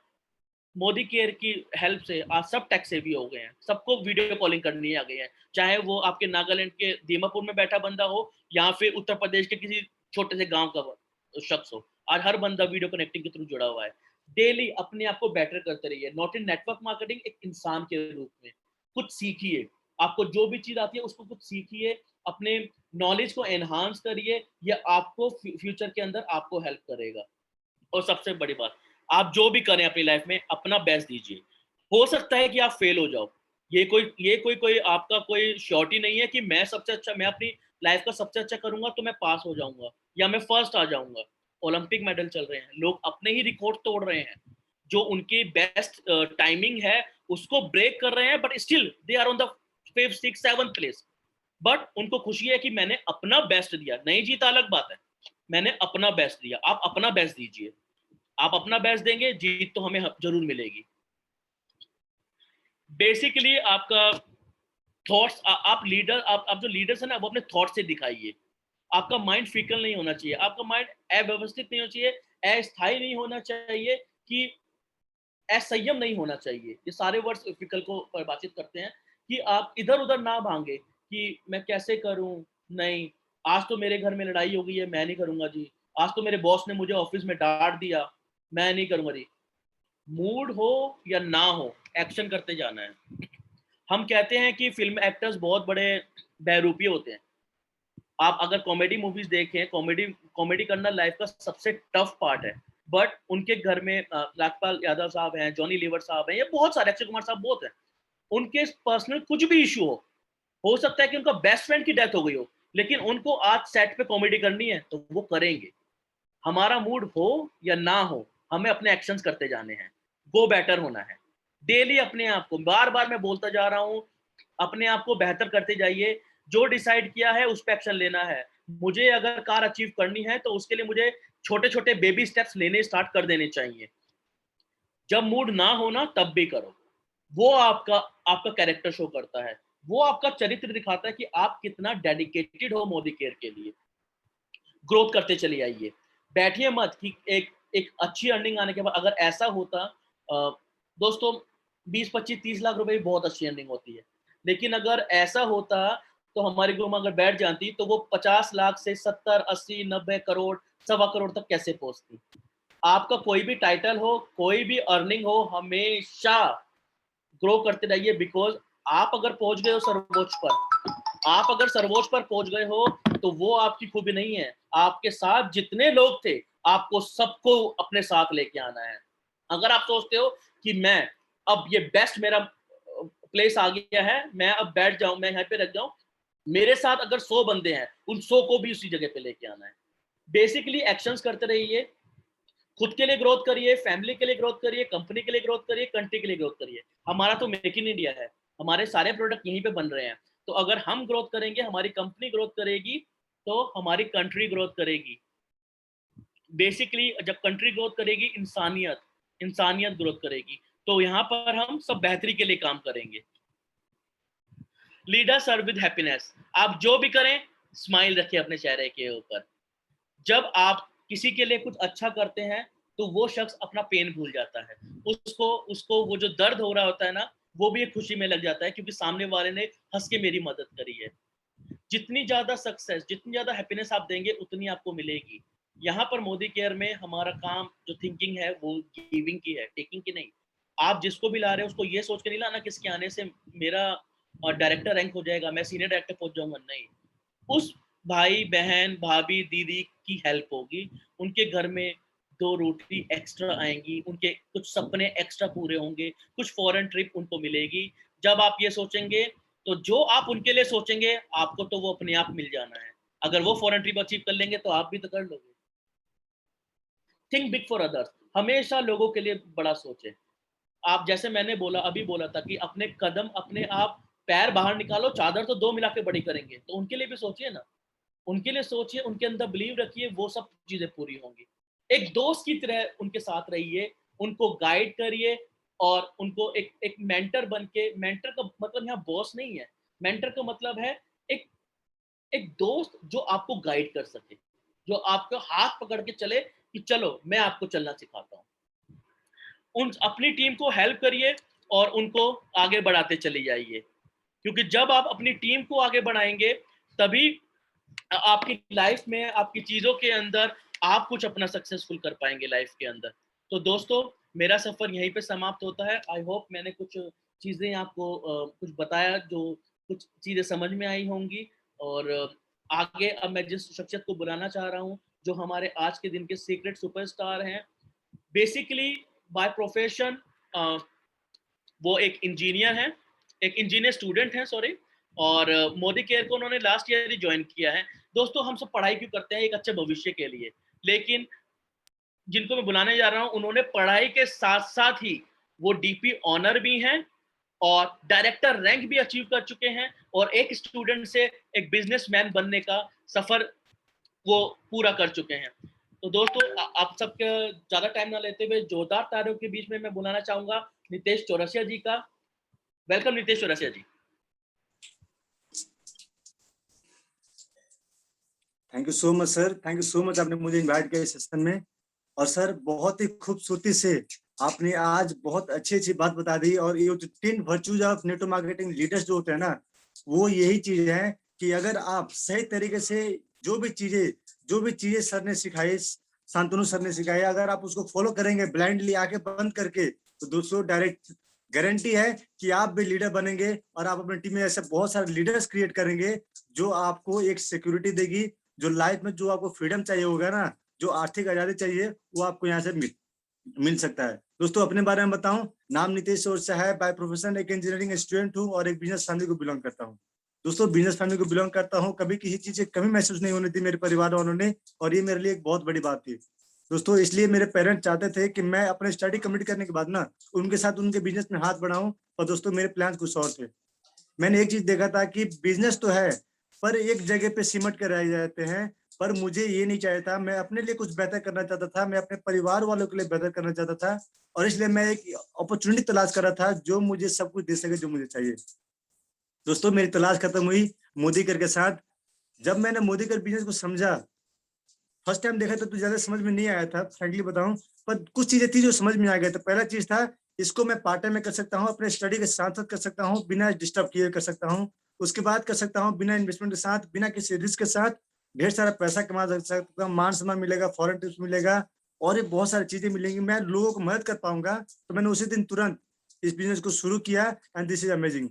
मोदी केयर की हेल्प से आज सब टेक सेवी हो गए हैं, सबको वीडियो कॉलिंग करनी आ गई है, चाहे वो आपके नागालैंड के दीमापुर में बैठा बंदा हो या फिर उत्तर प्रदेश के किसी छोटे से गांव का शख्स हो, आज हर बंदा वीडियो कनेक्टिंग के थ्रू जुड़ा हुआ है। डेली अपने आप को बेटर करते रहिए, नॉट इन नेटवर्क मार्केटिंग, एक इंसान के रूप में कुछ सीखिए, आपको जो भी चीज आती है उसको कुछ सीखिए, अपने नॉलेज को एनहांस करिए, ये आपको फ्यूचर के अंदर आपको हेल्प करेगा। और सबसे बड़ी बात, आप जो भी करें अपनी लाइफ में अपना बेस्ट दीजिए। हो सकता है कि आप फेल हो जाओ, ये कोई आपका कोई श्योरिटी नहीं है कि मैं सबसे अच्छा, मैं अपनी लाइफ का सबसे अच्छा करूंगा तो मैं पास हो जाऊंगा या मैं फर्स्ट आ जाऊंगा। ओलंपिक मेडल चल रहे हैं, लोग अपने ही रिकॉर्ड तोड़ रहे हैं, जो उनकी बेस्ट टाइमिंग है उसको ब्रेक कर रहे हैं, but still they are on the 5th 6th 7th place. But उनको खुशी है कि मैंने अपना बेस्ट दिया, नहीं जीता अलग बात है, मैंने अपना बेस्ट दिया। आप अपना बेस्ट दीजिए, आप अपना बेस्ट देंगे, जीत तो हमें जरूर मिलेगी। बेसिकली आपका थॉट्स, आप लीडर, आप जो लीडर्स है ना वो अपने थॉट से दिखाइए। आपका माइंड फिकल नहीं होना चाहिए, आपका माइंड अव्यवस्थित नहीं होना चाहिए, अस्थायी नहीं होना चाहिए, कि असंयम नहीं होना चाहिए। ये सारे वर्ड्स फिकल को परिभाषित करते हैं कि आप इधर उधर ना भांगे कि मैं कैसे करूं, नहीं आज तो मेरे घर में लड़ाई हो गई है मैं नहीं करूंगा जी, आज तो मेरे बॉस ने मुझे ऑफिस में डांट दिया मैं नहीं करूंगा जी। मूड हो या ना हो, एक्शन करते जाना है। हम कहते हैं कि फिल्म एक्टर्स बहुत बड़े बहरूपी होते हैं। आप अगर कॉमेडी मूवीज देखें, कॉमेडी कॉमेडी करना लाइफ का सबसे टफ पार्ट है, बट उनके घर में राजपाल यादव साहब हैं, जॉनी लीवर साहब हैं, ये बहुत सारे, अक्षय कुमार साहब बहुत हैं, उनके पर्सनल कुछ भी इशू हो सकता है कि उनका बेस्ट फ्रेंड की डेथ हो गई हो, लेकिन उनको आज सेट पे कॉमेडी करनी है तो वो करेंगे। हमारा मूड हो या ना हो, हमें अपने एक्शंस करते जाने हैं, गो बेटर होना है। डेली अपने आप को, बार बार मैं बोलता जा रहा हूं, अपने आप को बेहतर करते जाइए। जो डिसाइड किया है उस पर एक्शन लेना है। मुझे अगर कार अचीव करनी है तो उसके लिए मुझे छोटे छोटे बेबी स्टेप्स लेने स्टार्ट कर देने चाहिए। जब मूड ना हो ना तब भी करो, वो आपका आपका कैरेक्टर शो करता है, वो आपका चरित्र दिखाता है कि आप कितना डेडिकेटेड हो मोदी केयर के लिए। ग्रोथ करते चले आइए, बैठिए मत कि एक अच्छी अर्निंग आने के बाद अगर ऐसा होता, दोस्तों 20 25 30 लाख रुपए भी बहुत अच्छी अर्निंग होती है, लेकिन अगर ऐसा होता तो हमारी ग्रुप अगर बैठ जाती तो वो 50 लाख से 70 80 90 करोड़ 1.25 करोड़ तक कैसे पहुंचती। आपका कोई भी टाइटल हो, कोई भी अर्निंग हो, हमेशा ग्रो करते रहिए, बिकॉज आप अगर पहुंच गए हो सर्वोच्च पर, आप अगर सर्वोच्च पर पहुंच गए हो तो वो आपकी खूबी नहीं है, आपके साथ जितने लोग थे आपको सबको अपने साथ लेके आना है। अगर आप सोचते हो कि मैं अब ये बेस्ट मेरा प्लेस आ गया है, मैं अब बैठ जाऊं, मैं यहाँ पे रख जाऊं, मेरे साथ अगर 100 बंदे हैं उन 100 को भी उसी जगह पे लेके आना है। बेसिकली एक्शंस करते रहिए, खुद के लिए ग्रोथ करिए, फैमिली के लिए ग्रोथ करिए, कंपनी के लिए ग्रोथ करिए, कंट्री के लिए ग्रोथ करिए। हमारा तो मेक इन इंडिया है, हमारे सारे प्रोडक्ट यहीं पे बन रहे हैं, तो अगर हम ग्रोथ करेंगे, हमारी कंपनी ग्रोथ करेगी, तो हमारी कंट्री ग्रोथ करेगी। बेसिकली जब कंट्री ग्रोथ करेगी, इंसानियत इंसानियत ग्रोथ करेगी, तो यहाँ पर हम सब बेहतरी के लिए काम करेंगे। लीडर सर्व विद हैप्पीनेस, आप जो भी करें स्माइल रखिए अपने चेहरे के ऊपर। जब आप किसी के लिए कुछ अच्छा करते हैं तो वो शख्स अपना पेन भूल जाता है, उसको उसको वो जो दर्द हो रहा होता है ना, वो भी एक खुशी में लग जाता है क्योंकि सामने वाले ने हंस के मेरी मदद करी है। जितनी ज्यादा सक्सेस, जितनी ज्यादा हैप्पीनेस आप देंगे उतनी आपको मिलेगी। यहाँ पर मोदी केयर में हमारा काम जो थिंकिंग है वो गिविंग की है, टेकिंग की नहीं। आप जिसको भी ला रहे हो उसको ये सोच के नहीं लाना किसके आने से मेरा डायरेक्टर रैंक हो जाएगा, मैं सीनियर डायरेक्टर पहुंच जाऊंगा, नहीं। उस भाई बहन भाभी दीदी की हेल्प होगी, उनके घर में 2 रोटी एक्स्ट्रा आएंगी, उनके कुछ सपने एक्स्ट्रा पूरे होंगे, कुछ फॉरेन ट्रिप उनको मिलेगी। जब आप ये सोचेंगे तो जो आप उनके लिए सोचेंगे आपको तो वो अपने आप मिल जाना है। अगर वो फॉरेन ट्रिप अचीव कर लेंगे तो आप भी तो कर लोगे। थिंक बिग फॉर अदर्स, हमेशा लोगों के लिए बड़ा सोचे। आप जैसे मैंने बोला, अभी बोला था कि अपने कदम, अपने आप पैर बाहर निकालो, चादर तो 2 मिला के बड़ी करेंगे, तो उनके लिए भी सोचिए ना, उनके लिए सोचिए, उनके अंदर बिलीव रखिए, वो सब चीजें पूरी होंगी। एक दोस्त की तरह उनके साथ रहिए, उनको गाइड करिए, और उनको एक मेंटर बन के, मेंटर का मतलब यहाँ बॉस नहीं है, मेंटर का मतलब है एक एक दोस्त जो आपको गाइड कर सके, जो आपको हाथ पकड़ के चले कि चलो मैं आपको चलना सिखाता हूँ। उन अपनी टीम को हेल्प करिए और उनको आगे बढ़ाते चले जाइए, क्योंकि जब आप अपनी टीम को आगे बढ़ाएंगे तभी आपकी लाइफ में, आपकी चीजों के अंदर आप कुछ अपना सक्सेसफुल कर पाएंगे लाइफ के अंदर। तो दोस्तों, मेरा सफर यहीं पे समाप्त होता है। आई होप मैंने कुछ चीजें आपको कुछ बताया जो कुछ चीजें समझ में आई होंगी। और आगे अब मैं जिस शख्सियत को बुलाना चाह रहा हूँ, जो हमारे आज के दिन के सीक्रेट सुपरस्टार हैं, बेसिकली बाय प्रोफेशन वो एक इंजीनियर हैं, एक इंजीनियर स्टूडेंट हैं, सॉरी। और मोदी केयर को उन्होंने लास्ट ईयर ही ज्वाइन किया है। दोस्तों, हम सब पढ़ाई क्यों करते हैं? एक अच्छे भविष्य के लिए। लेकिन जिनको मैं बुलाने जा रहा हूँ, उन्होंने पढ़ाई के साथ साथ ही वो डीपी ऑनर भी हैं और डायरेक्टर रैंक भी अचीव कर चुके हैं, और एक स्टूडेंट से एक बिजनेसमैन बनने का सफर वो पूरा कर चुके हैं। तो दोस्तों, आप सबके ज्यादा टाइम ना लेते हुए जोरदार तालियों के बीच में मैं बुलाना चाहूंगा नितेश चौरसिया जी का। Welcome Nitesh Chaurasia ji. Thank you so much sir, thank you so much, आपने मुझे इनवाइट किया इस सेशन में। और सर, बहुत ही खूबसूरती से आपने आज बहुत अच्छी अच्छी बात बता दी। और ये जो 10 virtues of network marketing leaders जो होते हैं ना, वो यही चीज है कि अगर आप सही तरीके से जो भी चीजें सर ने सिखाई, शांतनु सर ने सिखाई, अगर आप उसको फॉलो करेंगे ब्लाइंडली आके बंद करके, तो दोस्तों डायरेक्ट गारंटी है कि आप भी लीडर बनेंगे और आप अपनी टीम में ऐसे बहुत सारे लीडर्स क्रिएट करेंगे जो आपको एक सिक्योरिटी देगी, जो लाइफ में जो आपको फ्रीडम चाहिए होगा ना, जो आर्थिक आजादी चाहिए, वो आपको यहाँ से मिल सकता है। दोस्तों, अपने बारे में बताऊं, नाम नितेश चौरसिया है, बाय प्रोफेशन एक इंजीनियरिंग स्टूडेंट हूँ और एक बिजनेस फैमिली को बिलोंग करता हूँ। दोस्तों, बिजनेस फैमिली को बिलोंग करता हूँ, कभी किसी चीज की कमी महसूस नहीं होनी थी मेरे परिवार वालों ने, और ये मेरे लिए एक बहुत बड़ी बात थी। दोस्तों, इसलिए मेरे पेरेंट्स चाहते थे कि मैं अपने स्टडी कंप्लीट करने के बाद ना उनके साथ उनके बिजनेस में हाथ बढ़ाऊं। और दोस्तों, मेरे प्लान कुछ और थे। मैंने एक चीज देखा था कि बिजनेस तो है, पर एक जगह पे सिमट कर रह जाते हैं। पर मुझे ये नहीं चाहिए था, मैं अपने लिए कुछ बेहतर करना चाहता था, मैं अपने परिवार वालों के लिए बेहतर करना चाहता था। और इसलिए मैं एक अपॉर्चुनिटी तलाश कर रहा था जो मुझे सब कुछ दे सके जो मुझे चाहिए। दोस्तों, मेरी तलाश खत्म हुई मोदी कर के साथ। जब मैंने मोदी कर बिजनेस को समझा, फर्स्ट टाइम देखा तो ज्यादा समझ में नहीं आया था, फ्रैंकली बताऊं, पर कुछ चीजें थी जो समझ में आ गया था। पहला चीज था, इसको मैं पार्ट टाइम में कर सकता हूँ, अपने स्टडी के साथ साथ कर सकता हूँ, बिना डिस्टर्ब किए कर सकता हूँ। उसके बाद कर सकता हूँ बिना इन्वेस्टमेंट के साथ, बिना किसी रिस्क के साथ, ढेर सारा पैसा कमा सकता हूँ, मान सम्मान मिलेगा, फॉरेन ट्रिप्स मिलेगा, और ये बहुत सारी चीजें मिलेंगी, मैं लोगों को मदद कर पाऊंगा। तो मैंने उसी दिन तुरंत इस बिजनेस को शुरू किया, एंड दिस इज अमेजिंग।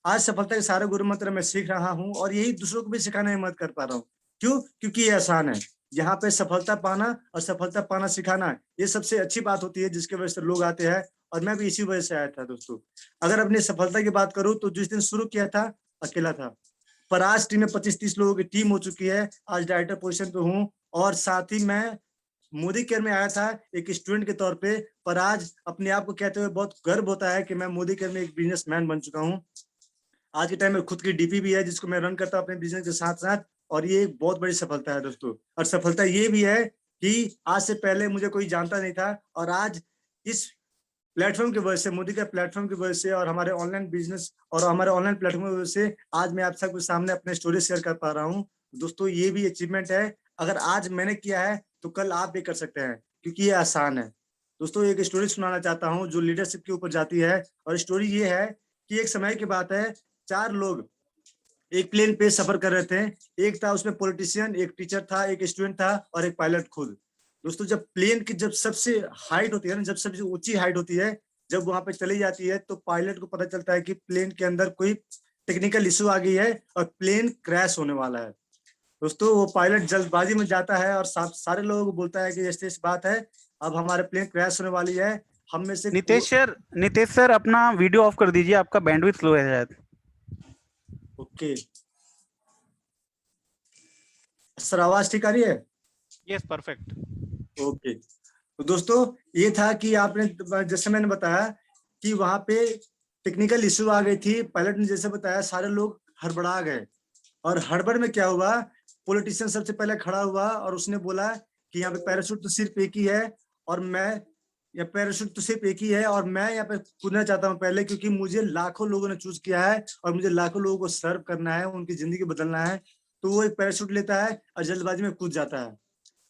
आज सफलता के सारे गुरु मंत्र मैं सीख रहा हूँ और यही दूसरों को भी सिखाने में मदद कर पा रहा हूँ। क्यों? क्योंकि ये आसान है। यहाँ पे सफलता पाना और सफलता पाना सिखाना, ये सबसे अच्छी बात होती है जिसकी वजह से लोग आते हैं, और मैं भी इसी वजह से आया था। दोस्तों, अगर अपनी सफलता की बात करूं तो जिस दिन शुरू किया था अकेला था, पर आज टीम में 25-30 लोगों की टीम हो चुकी है। आज डायरेक्टर पोजीशन पे हूँ, और साथ ही मैं मोदी केयर में आया था एक स्टूडेंट के तौर पे, पर आज अपने आप को कहते हुए बहुत गर्व होता है कि मैं मोदी केयर में एक बिजनेसमैन बन चुका हूँ। आज के टाइम में खुद की डीपी भी है जिसको मैं रन करता हूँ अपने बिजनेस के साथ साथ, और ये एक बहुत बड़ी सफलता है दोस्तों। और सफलता ये भी है कि आज से पहले मुझे कोई जानता नहीं था, और आज इस प्लेटफॉर्म की वजह से, मोदी का प्लेटफॉर्म की वजह से, और हमारे ऑनलाइन बिजनेस और हमारे ऑनलाइन प्लेटफॉर्म की वजह से आज मैं आप सबके सामने अपने स्टोरी शेयर कर पा रहा हूँ। दोस्तों, ये भी अचीवमेंट है। अगर आज मैंने किया है तो कल आप भी कर सकते हैं, क्योंकि ये आसान है। दोस्तों, एक स्टोरी सुनाना चाहता हूँ जो लीडरशिप के ऊपर जाती है, और स्टोरी ये है कि एक समय की बात है, 4 लोग एक प्लेन पे सफर कर रहे थे। एक था उसमें पॉलिटिशियन, एक टीचर था, एक स्टूडेंट था, और एक पायलट खुद। दोस्तों, जब प्लेन की जब सबसे हाइट होती है ना, जब सबसे ऊंची हाइट होती है, जब वहां पे चली जाती है, तो पायलट को पता चलता है कि प्लेन के अंदर कोई टेक्निकल इशू आ गई है और प्लेन क्रैश होने वाला है। दोस्तों, वो पायलट जल्दबाजी में जाता है और सारे लोगों को बोलता है कि ऐसी बात है, अब हमारे प्लेन क्रैश होने वाली है, हम में से नितेश सर अपना वीडियो ऑफ कर दीजिए, आपका बैंडविड्थ स्लो है शायद। ओके सर, आवाज ठीक आ रही है? Yes, perfect. ओके। तो दोस्तों, ये था कि आपने, जैसे मैंने बताया कि वहां पे टेक्निकल इशू आ गई थी, पायलट ने जैसे बताया, सारे लोग हड़बड़ा गए। और हड़बड़ में क्या हुआ, पॉलिटिशियन सबसे पहले खड़ा हुआ और उसने बोला कि यहाँ पे पैराशूट तो सिर्फ एक ही है, और मैं या पैराशूट तो सिर्फ एक ही है, और मैं यहाँ पे कूदना चाहता हूँ पहले, क्योंकि मुझे लाखों लोगों ने चूज किया है और मुझे लाखों लोगों को सर्व करना है, उनकी जिंदगी बदलना है। तो वो एक पैराशूट लेता है और जल्दबाजी में कूद जाता है।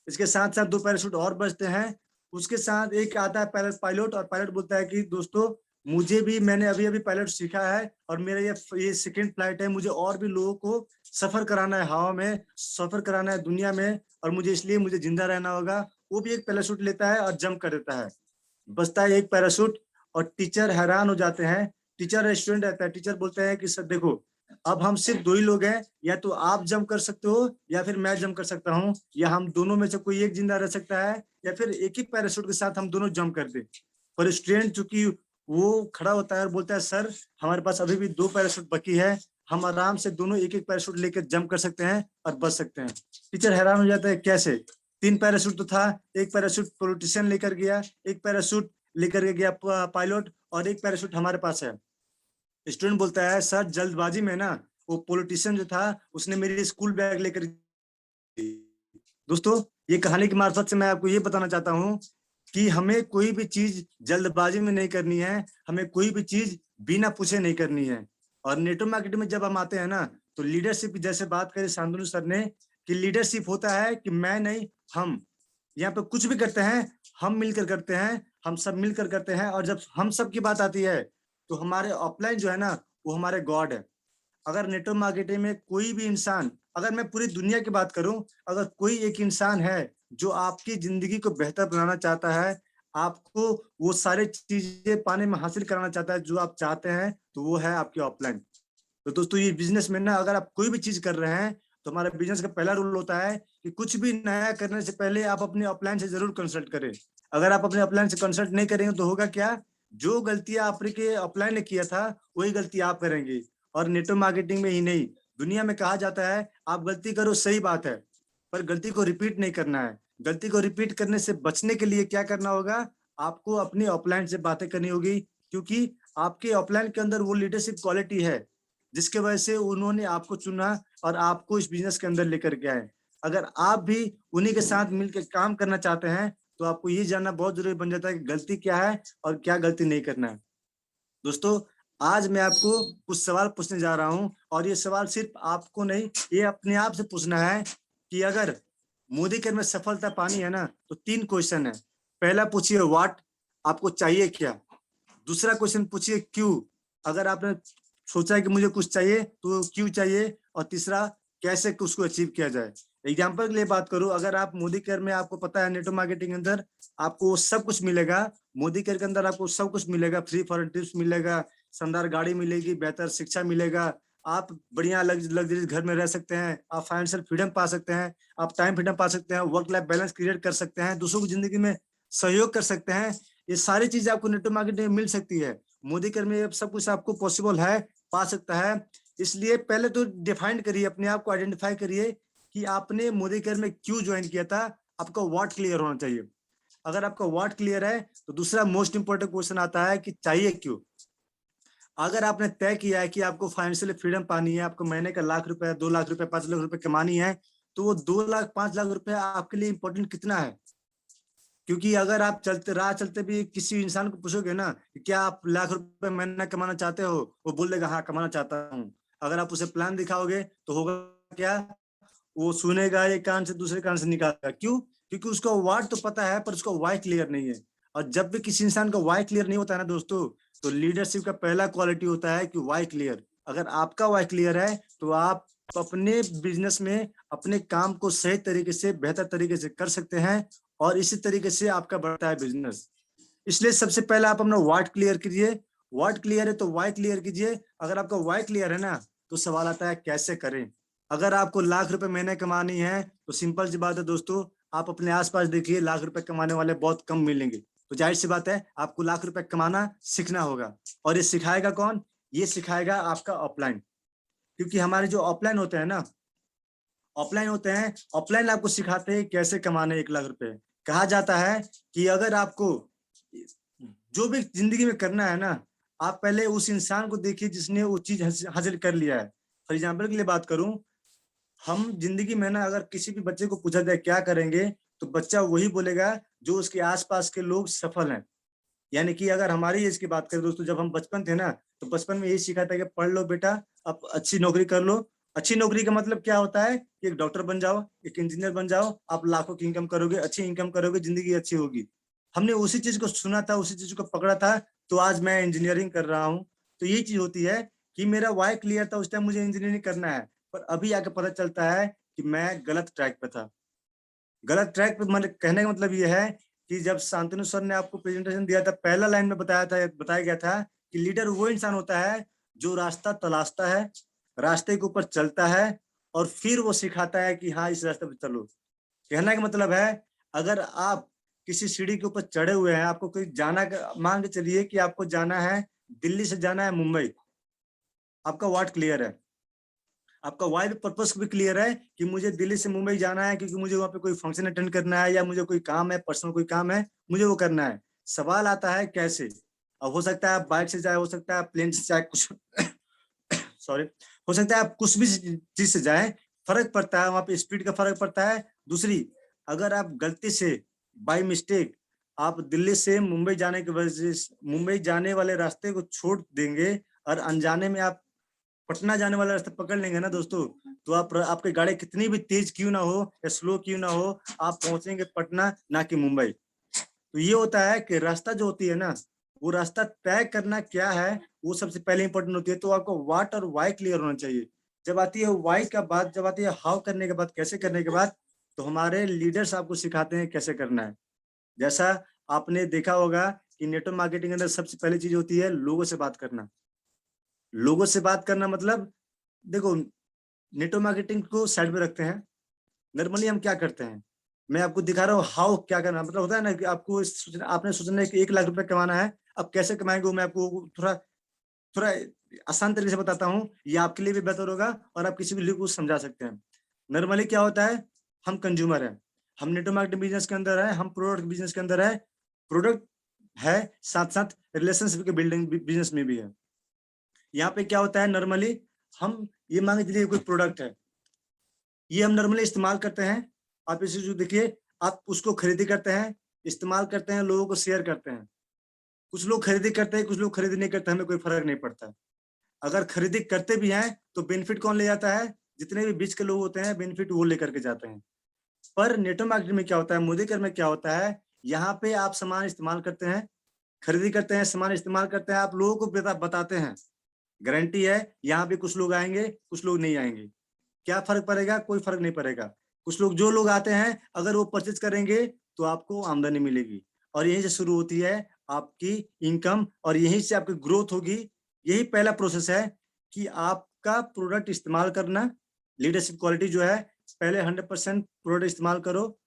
इसके साथ साथ 2 पैराशूट और बचते हैं। उसके साथ एक आता है पायलट, और पायलट बोलता है कि दोस्तों मुझे भी, मैंने अभी अभी पायलट सीखा है और मेरा ये सेकंड फ्लाइट है, मुझे और भी लोगों को सफर कराना है, हवा में सफर कराना है दुनिया में, और मुझे जिंदा रहना होगा। वो भी एक पैराशूट लेता है और जंप कर देता है। बचता है एक पैराशूट, और टीचर हैरान हो जाते हैं। टीचर स्टूडेंट रहता है, टीचर बोलते हैं कि सर देखो, अब हम सिर्फ 2 ही लोग हैं, या तो आप जंप कर सकते हो या फिर मैं जंप कर सकता हूँ, या हम दोनों में से कोई एक जिंदा रह सकता है, या फिर एक ही पैराशूट के साथ हम दोनों जंप कर दे। पर स्टूडेंट चूंकि वो खड़ा होता है और बोलता है सर हमारे पास अभी भी 2 पैराशूट बाकी है, हम आराम से दोनों एक एक पैराशूट लेकर जंप कर सकते हैं और बच सकते हैं। टीचर हैरान हो जाता है, कैसे? 3 पैराशूट तो था, एक पैराशूट पॉलिटिशियन लेकर गया, एक पैराशूट लेकर गया पायलट, और एक पैराशूट हमारे पास है। स्टूडेंट बोलता है सर जल्दबाजी में ना वो पॉलिटिशियन जो था उसने मेरी स्कूल बैग लेकर। दोस्तों ये कहानी की मार्फत से मैं आपको ये बताना चाहता हूँ कि हमें कोई भी चीज जल्दबाजी में नहीं करनी है, हमें कोई भी चीज बिना पूछे नहीं करनी है। और नेटवर्क मार्केटिंग में जब हम आते हैं ना, तो लीडरशिप जैसे बात करें शांतनु सर ने, कि लीडरशिप होता है कि मैं नहीं हम, यहाँ पे कुछ भी करते हैं हम मिलकर करते हैं, हम सब मिलकर करते हैं। और जब हम सब की बात आती है तो हमारे ऑफलाइन जो है ना वो हमारे गॉड है। अगर नेटवर्क मार्केटिंग में कोई भी इंसान, अगर मैं पूरी दुनिया की बात करूं, अगर कोई एक इंसान है जो आपकी जिंदगी को बेहतर बनाना चाहता है, आपको वो सारी चीजें पाने में हासिल कराना चाहता है जो आप चाहते हैं, तो वो है आपके ऑफलाइन। तो दोस्तों ये बिजनेस में ना, अगर आप कोई भी चीज कर रहे हैं, तो हमारे बिजनेस का पहला रूल होता है कि कुछ भी नया करने से पहले आप अपने अपलाइन से जरूर कंसल्ट करें। अगर आप अपने अपलाइन से कंसल्ट नहीं करेंगे तो होगा क्या, जो गलतियां आपके अपलाइन ने किया था वही गलती आप करेंगे। और नेटवर्क मार्केटिंग में ही नहीं, दुनिया में कहा जाता है आप गलती करो, सही बात है, पर गलती को रिपीट नहीं करना है। गलती को रिपीट करने से बचने के लिए क्या करना होगा, आपको अपनी अपलाइन से बातें करनी होगी, क्योंकि आपके अपलाइन के अंदर वो लीडरशिप क्वालिटी है जिसके वजह से उन्होंने आपको चुना और आपको इस बिजनेस के अंदर लेकर के आए। अगर आप भी उन्हीं के साथ मिलकर काम करना चाहते हैं, तो आपको ये जानना बहुत जरूरी बन जाता है कि गलती क्या है और क्या गलती नहीं करना है। दोस्तों आज मैं आपको कुछ सवाल पूछने जा रहा हूं, और ये सवाल सिर्फ आपको नहीं, ये अपने आप से पूछना है कि अगर मोदी केयर में सफलता पानी है ना, तो 3 क्वेश्चन है। पहला पूछिए व्हाट, आपको चाहिए क्या। दूसरा क्वेश्चन पूछिए क्यों, अगर आपने सोचा है कि मुझे कुछ चाहिए तो क्यों चाहिए। और तीसरा कैसे उसको अचीव किया जाए। एग्जाम्पल के लिए बात करूं, अगर आप मोदी केयर में, आपको पता है नेटवर्क मार्केटिंग के अंदर आपको सब कुछ मिलेगा। मोदी केयर के अंदर आपको सब कुछ मिलेगा, फ्री फॉरेन टिप्स मिलेगा, शानदार गाड़ी मिलेगी, बेहतर शिक्षा मिलेगा, आप बढ़िया लग्जरी घर में रह सकते हैं, आप फाइनेंशियल फ्रीडम पा सकते हैं, आप टाइम फ्रीडम पा सकते हैं, वर्क लाइफ बैलेंस क्रिएट कर सकते हैं, दूसरों की जिंदगी में सहयोग कर सकते हैं। ये सारी चीजें आपको नेटवर्क मार्केटिंग में मिल सकती है। मोदी केयर में सब कुछ आपको पॉसिबल है, पा सकता है। इसलिए पहले तो डिफाइन करिए, अपने आप को आइडेंटिफाई करिए कि आपने मोदी केयर में क्यों ज्वाइन किया था। आपका व्हाट क्लियर होना चाहिए। अगर आपका व्हाट क्लियर है तो दूसरा मोस्ट इंपोर्टेंट क्वेश्चन आता है कि चाहिए क्यों। अगर आपने तय किया है कि आपको फाइनेंशियल फ्रीडम पानी है, आपको महीने का 1 लाख रुपए, 2 लाख रुपए, 5 लाख रुपए कमानी है, तो वो 2 लाख 5 लाख रुपए आपके लिए इंपॉर्टेंट कितना है। क्योंकि अगर आप राह चलते भी किसी इंसान को पूछोगे ना कि क्या आप 1 लाख रुपए महीना कमाना चाहते हो, वो बोल देगा हाँ कमाना चाहता हूँ। अगर आप उसे प्लान दिखाओगे तो होगा क्या, वो सुनेगा एक कान से दूसरे कान से निकालेगा। क्यों? क्योंकि उसको व्हाट तो पता है पर उसको वाई क्लियर नहीं है। और जब भी किसी इंसान का वाई क्लियर नहीं होता है ना दोस्तों, तो लीडरशिप का पहला क्वालिटी होता है कि वाई क्लियर। अगर आपका वाई क्लियर है तो आप अपने बिजनेस में अपने काम को सही तरीके से, बेहतर तरीके से कर सकते हैं, और इसी तरीके से आपका बढ़ता है बिजनेस। इसलिए सबसे पहले आप अपना व्हाट क्लियर कीजिए। व्हाट क्लियर है तो वाई क्लियर कीजिए। अगर आपका वाई क्लियर है ना, तो सवाल आता है कैसे करें। अगर आपको 1 लाख रुपए महीने कमानी है तो सिंपल सी बात है दोस्तों, आप अपने आसपास देखिए 1 लाख रुपए कमाने वाले बहुत कम मिलेंगे। तो जाहिर सी बात है आपको 1 लाख रुपए कमाना सीखना होगा। और ये सिखाएगा कौन? ये सिखाएगा आपका ऑफलाइन। क्योंकि हमारे जो ऑफलाइन होते हैं ना, ऑफलाइन आपको सिखाते हैं कैसे कमाने 1 लाख रुपए। कहा जाता है कि अगर आपको जो भी जिंदगी में करना है ना, आप पहले उस इंसान को देखिए जिसने वो चीज हासिल कर लिया है। फॉर एग्जाम्पल के लिए बात करूं, हम जिंदगी में ना अगर किसी भी बच्चे को पूछा जाए क्या करेंगे, तो बच्चा वही बोलेगा जो उसके आसपास के लोग सफल हैं। यानी कि अगर हमारी एज की बात करें दोस्तों, जब हम बचपन थे ना, तो बचपन में यही सीखा था कि पढ़ लो बेटा, अब अच्छी नौकरी कर लो। अच्छी नौकरी का मतलब क्या होता है कि एक डॉक्टर बन जाओ, एक इंजीनियर बन जाओ, आप लाखों की इनकम करोगे, अच्छी इनकम करोगे, जिंदगी अच्छी होगी। हमने उसी चीज को सुना था, उसी चीज को पकड़ा था, तो आज मैं इंजीनियरिंग कर रहा हूँ। तो ये चीज होती है कि मेरा वाई क्लियर था उस टाइम, मुझे इंजीनियरिंग करना है, पर अभी आके पता चलता है कि मैं गलत ट्रैक पे था। गलत ट्रैक पे, मतलब कहने का मतलब ये है कि जब शांतनु सर ने आपको प्रेजेंटेशन दिया था, पहला लाइन में बताया गया था कि लीडर वो इंसान होता है जो रास्ता तलाशता है, रास्ते के ऊपर चलता है, और फिर वो सिखाता है कि हाँ इस रास्ते पे चलो। कहने का मतलब है, अगर आप किसी सीढ़ी के ऊपर चढ़े हुए हैं, आपको कोई जाना, मान के चलिए कि आपको जाना है, दिल्ली से जाना है मुंबई, आपका वाट क्लियर है, आपका वाई भी पर्पस भी क्लियर है कि मुझे दिल्ली से मुंबई जाना है क्योंकि मुझे वहां पे कोई फंक्शन अटेंड करना है, या मुझे कोई काम है, पर्सनल कोई काम है, मुझे वो करना है। सवाल आता है कैसे। अब हो सकता है आप बाइक से जाए, हो सकता है आप प्लेन से जाए, कुछ सॉरी, हो सकता है आप कुछ भी चीज से जाए, फर्क पड़ता है, वहां पे स्पीड का फर्क पड़ता है। दूसरी, अगर आप गलती से बाय मिस्टेक आप दिल्ली से मुंबई जाने की वजह से मुंबई जाने वाले रास्ते को छोड़ देंगे और अनजाने में आप पटना जाने वाला रास्ता पकड़ लेंगे ना दोस्तों, तो आपकी गाड़ी कितनी भी तेज क्यों ना हो या स्लो क्यों ना हो, आप पहुंचेंगे पटना, ना कि मुंबई। तो ये होता है कि रास्ता जो होती है ना, वो रास्ता तय करना क्या है, वो सबसे पहले इंपॉर्टेंट होती है। तो आपको व्हाट और वाई क्लियर होना चाहिए। जब आती है वाई का बात, जब आती है हाउ करने के बाद, कैसे करने के बाद, तो हमारे लीडर्स आपको सिखाते हैं कैसे करना है। जैसा आपने देखा होगा कि नेटवर्क मार्केटिंग के अंदर सबसे पहली चीज होती है लोगों से बात करना। लोगों से बात करना मतलब, देखो, नेटवर्क मार्केटिंग को साइड में रखते हैं। नॉर्मली हम क्या करते हैं, मैं आपको दिखा रहा हूँ हाउ क्या करना, मतलब होता है ना कि आपको आपने सोचना है कि 1 लाख रुपए कमाना है, अब कैसे कमाएंगे वो मैं आपको थोड़ा थोड़ा आसान तरीके से बताता हूँ, ये आपके लिए भी बेहतर होगा और आप किसी भी लोग को समझा सकते हैं। नॉर्मली क्या होता है, हम कंज्यूमर है, हम नेटवर्क मार्केटिंग बिजनेस के अंदर है, हम प्रोडक्ट बिजनेस के अंदर है, प्रोडक्ट है, साथ साथ रिलेशनशिप के बिल्डिंग बिजनेस में भी है। यहाँ पे क्या होता है, नॉर्मली हम ये मान के चलिए कोई प्रोडक्ट है, ये हम नॉर्मली इस्तेमाल करते हैं। आप इसे जो देखिए, आप उसको खरीदी करते हैं, इस्तेमाल करते हैं, लोगों को शेयर करते हैं। कुछ लोग खरीदी करते हैं, कुछ लोग खरीदी नहीं करते, हमें कोई फर्क नहीं पड़ता। अगर खरीदी करते भी हैं तो बेनिफिट कौन ले जाता है, जितने भी बीच के लोग होते हैं बेनिफिट वो लेकर के जाते हैं। पर नेटवर्क मार्केटिंग में क्या होता है, मोदीकर में क्या होता है, यहाँ पे आप सामान इस्तेमाल करते हैं, खरीदी करते हैं, सामान इस्तेमाल करते हैं, आप लोगों को बताते हैं, गारंटी है यहाँ पे कुछ लोग आएंगे, कुछ लोग नहीं आएंगे। क्या फर्क पड़ेगा, कोई फर्क नहीं पड़ेगा। कुछ लोग, जो लोग आते हैं, अगर वो परचेज करेंगे तो आपको आमदनी मिलेगी, और यहीं से शुरू होती है आपकी इनकम, और यहीं से आपकी ग्रोथ होगी। यही पहला प्रोसेस है कि आपका प्रोडक्ट इस्तेमाल करना, लीडरशिप क्वालिटी जो है, पहले 100% प्रोडक्ट इस्तेमाल करो,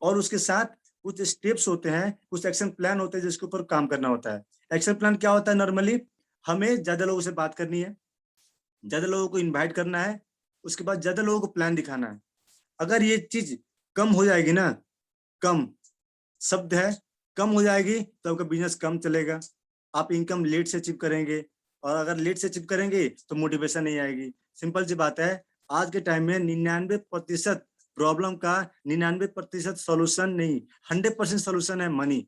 और उसके साथ कुछ स्टेप्स होते हैं, कुछ एक्शन प्लान होते हैं जिसके ऊपर काम करना होता है। एक्शन प्लान क्या होता है, नॉर्मली हमें ज्यादा लोगों से बात करनी है, ज्यादा लोगों को इनवाइट करना है, उसके बाद ज्यादा लोगों को प्लान दिखाना है। अगर ये चीज कम हो जाएगी ना, कम शब्द है, कम हो जाएगी तो आपका बिजनेस कम चलेगा, आप इनकम लेट से अचीव करेंगे, और अगर लेट से अचीव करेंगे तो मोटिवेशन नहीं आएगी। सिंपल सी बात है, आज के टाइम में 99% प्रॉब्लम का 99% सोल्यूशन नहीं, 100% सोल्यूशन है मनी।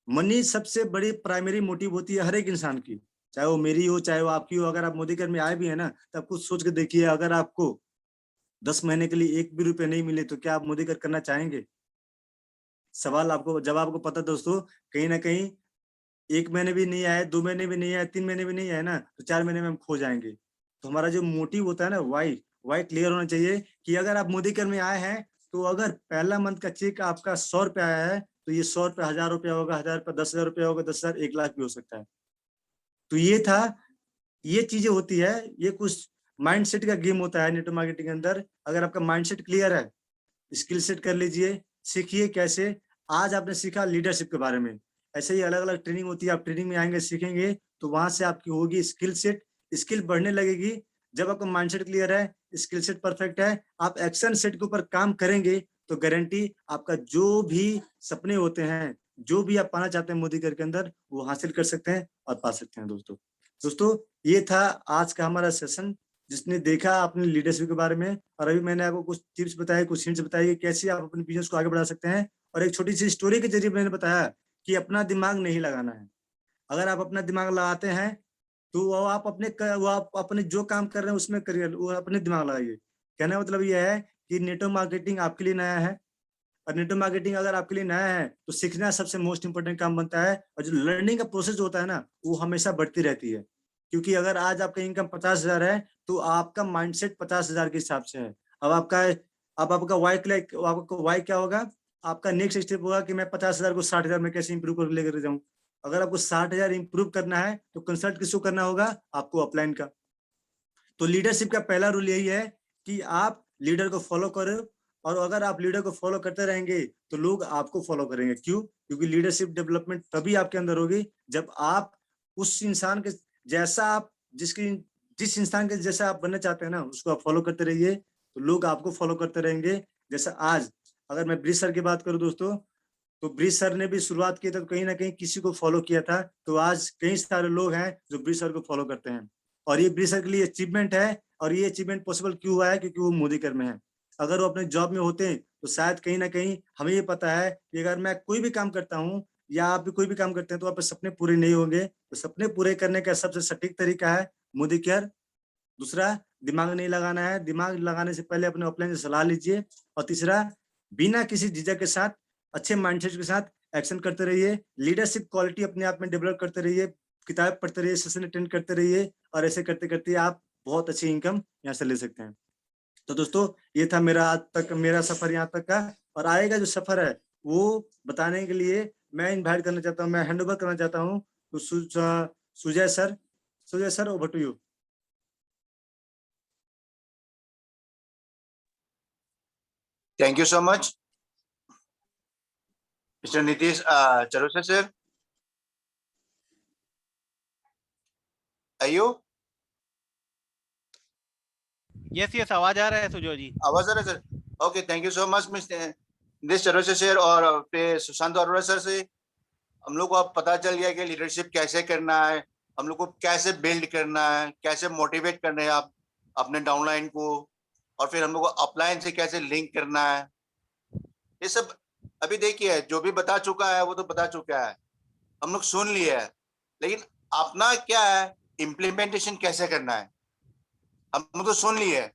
मनी सबसे बड़ी प्राइमरी मोटिव होती है हर एक इंसान की, चाहे वो मेरी हो, चाहे वो आपकी हो। अगर आप मोदीकर में आए भी है ना, तो आप कुछ सोच के देखिए, अगर आपको 10 महीने के लिए 1 भी रुपए नहीं मिले तो क्या आप मोदीकर करना चाहेंगे? सवाल आपको, जब आपको पता दोस्तों, कहीं ना कहीं 1 महीने भी नहीं आए, 2 महीने भी नहीं आए, 3 महीने भी नहीं आए ना, तो 4 महीने में हम खो जाएंगे। तो हमारा जो मोटिव होता है ना, वाई वाई क्लियर होना चाहिए कि अगर आप मोदीकर में आए हैं, तो अगर पहला मंथ का चेक आपका 100 रुपया आया है, तो ये 100 रुपया 1000 रुपया होगा, 1000 रुपया 10,000 रुपया होगा, 10,000 1 लाख भी हो सकता है। तो ये था, ये चीजें होती है, ये कुछ माइंडसेट का गेम होता है नेटवर्क मार्केटिंग के अंदर। अगर आपका माइंडसेट क्लियर है, स्किल सेट कर लीजिए, सीखिए कैसे। आज आपने सीखा लीडरशिप के बारे में, ऐसे ही अलग अलग ट्रेनिंग होती है, आप ट्रेनिंग में आएंगे, सीखेंगे, तो वहां से आपकी होगी स्किल सेट, स्किल बढ़ने लगेगी। जब आपका माइंडसेट क्लियर है, स्किल सेट परफेक्ट है, आप एक्शन सेट के ऊपर काम करेंगे, तो गारंटी आपका जो भी सपने होते हैं, जो भी आप पाना चाहते हैं मोदीकर के अंदर, वो हासिल कर सकते हैं और पा सकते हैं। दोस्तों ये था आज का हमारा सेशन, जिसने देखा अपने लीडरशिप के बारे में, और अभी मैंने आपको कुछ टिप्स बताए, कुछ हिंट्स बताए कि कैसे आप अपने बिजनेस को आगे बढ़ा सकते हैं, और एक छोटी सी स्टोरी के जरिए मैंने बताया कि अपना दिमाग नहीं लगाना है। अगर आप अपना दिमाग लगाते हैं तो वो आप अपने जो काम कर रहे हैं उसमें करिए, वो अपने दिमाग लगाइए। कहने का मतलब यह है कि नेटवर्क मार्केटिंग आपके लिए नया है, और नेटवर्क मार्केटिंग अगर आपके लिए नया है तो सीखना सबसे मोस्ट इंपोर्टेंट काम बनता है। और जो लर्निंग का प्रोसेस होता है ना, वो हमेशा बढ़ती रहती है, क्योंकि अगर आज आपका इनकम 50,000 है तो आपका माइंडसेट 50,000 के हिसाब से है। अब आपका वाई क्या होगा? आपका नेक्स्ट स्टेप होगा कि मैं 50,000 को 60,000 में कैसे इंप्रूव कर लेकर जाऊं। अगर आपको 60,000 इंप्रूव करना है तो कंसल्ट किसको करना होगा? आपको अपलाइन का। तो लीडरशिप का पहला रूल यही है कि आप लीडर को फॉलो करो, और अगर आप लीडर को फॉलो करते रहेंगे तो लोग आपको फॉलो करेंगे। क्यों? क्योंकि लीडरशिप डेवलपमेंट तभी आपके अंदर होगी जब आप उस इंसान के जैसा आप जिस इंसान के जैसा आप बनना चाहते हैं ना, उसको आप फॉलो करते रहिए, तो लोग आपको फॉलो करते रहेंगे। जैसा आज अगर मैं ब्रिज सर की बात करूं दोस्तों, तो ब्रिज सर ने भी शुरुआत की था तो कहीं ना कहीं किसी को फॉलो किया था, तो आज कई सारे लोग हैं जो ब्रिज सर को फॉलो करते हैं। और ये ब्रिज सर के लिए अचीवमेंट है, और ये अचीवमेंट पॉसिबल क्यों हुआ है? क्योंकि वो मोदी कर में है। अगर वो अपने जॉब में होते तो शायद कहीं ना कहीं हमें ये पता है कि अगर मैं कोई भी काम करता हूँ या आप भी कोई भी काम करते हैं तो आपके सपने पूरे नहीं होंगे। तो सपने पूरे करने का सबसे सटीक तरीका है मोदी केयर। दूसरा, दिमाग नहीं लगाना है, दिमाग लगाने से पहले अपने ऑफलाइन से सलाह लीजिए। और तीसरा, बिना किसी झिझक के साथ, अच्छे माइंडसेट के साथ एक्शन करते रहिए। लीडरशिप क्वालिटी अपने आप में डेवलप करते रहिए, किताब पढ़ते रहिए, सेशन अटेंड करते रहिए, और ऐसे करते करते आप बहुत अच्छी इनकम यहाँ से ले सकते हैं। तो दोस्तों, ये था मेरा सफर यहाँ तक का। और आएगा जो सफर है वो बताने के लिए मैं इन्वाइट करना चाहता हूँ, मैं हैंड ओवर करना चाहता हूँ तो Sujay sir, over to you. Thank you so much, Mr. Nitish Charocha sir. Are you? Yes आवाज आ रहा है सुजो जी। आवाज आ रहा है sir? Okay, thank you so much mister Nitish Charocha sir और फिर सुशांत अरोड़ा सर से हम लोग को अब पता चल गया कि लीडरशिप कैसे करना है, हम लोग को कैसे बिल्ड करना है, कैसे मोटिवेट करना है आप अपने डाउनलाइन को, और फिर हम लोग को अपलाइन से कैसे लिंक करना है। ये सब अभी देखिए, जो भी बता चुका है वो तो बता चुका है, हम लोग सुन लिए है, लेकिन अपना क्या है, इम्प्लीमेंटेशन कैसे करना है हम लोग तो सुन लिए है,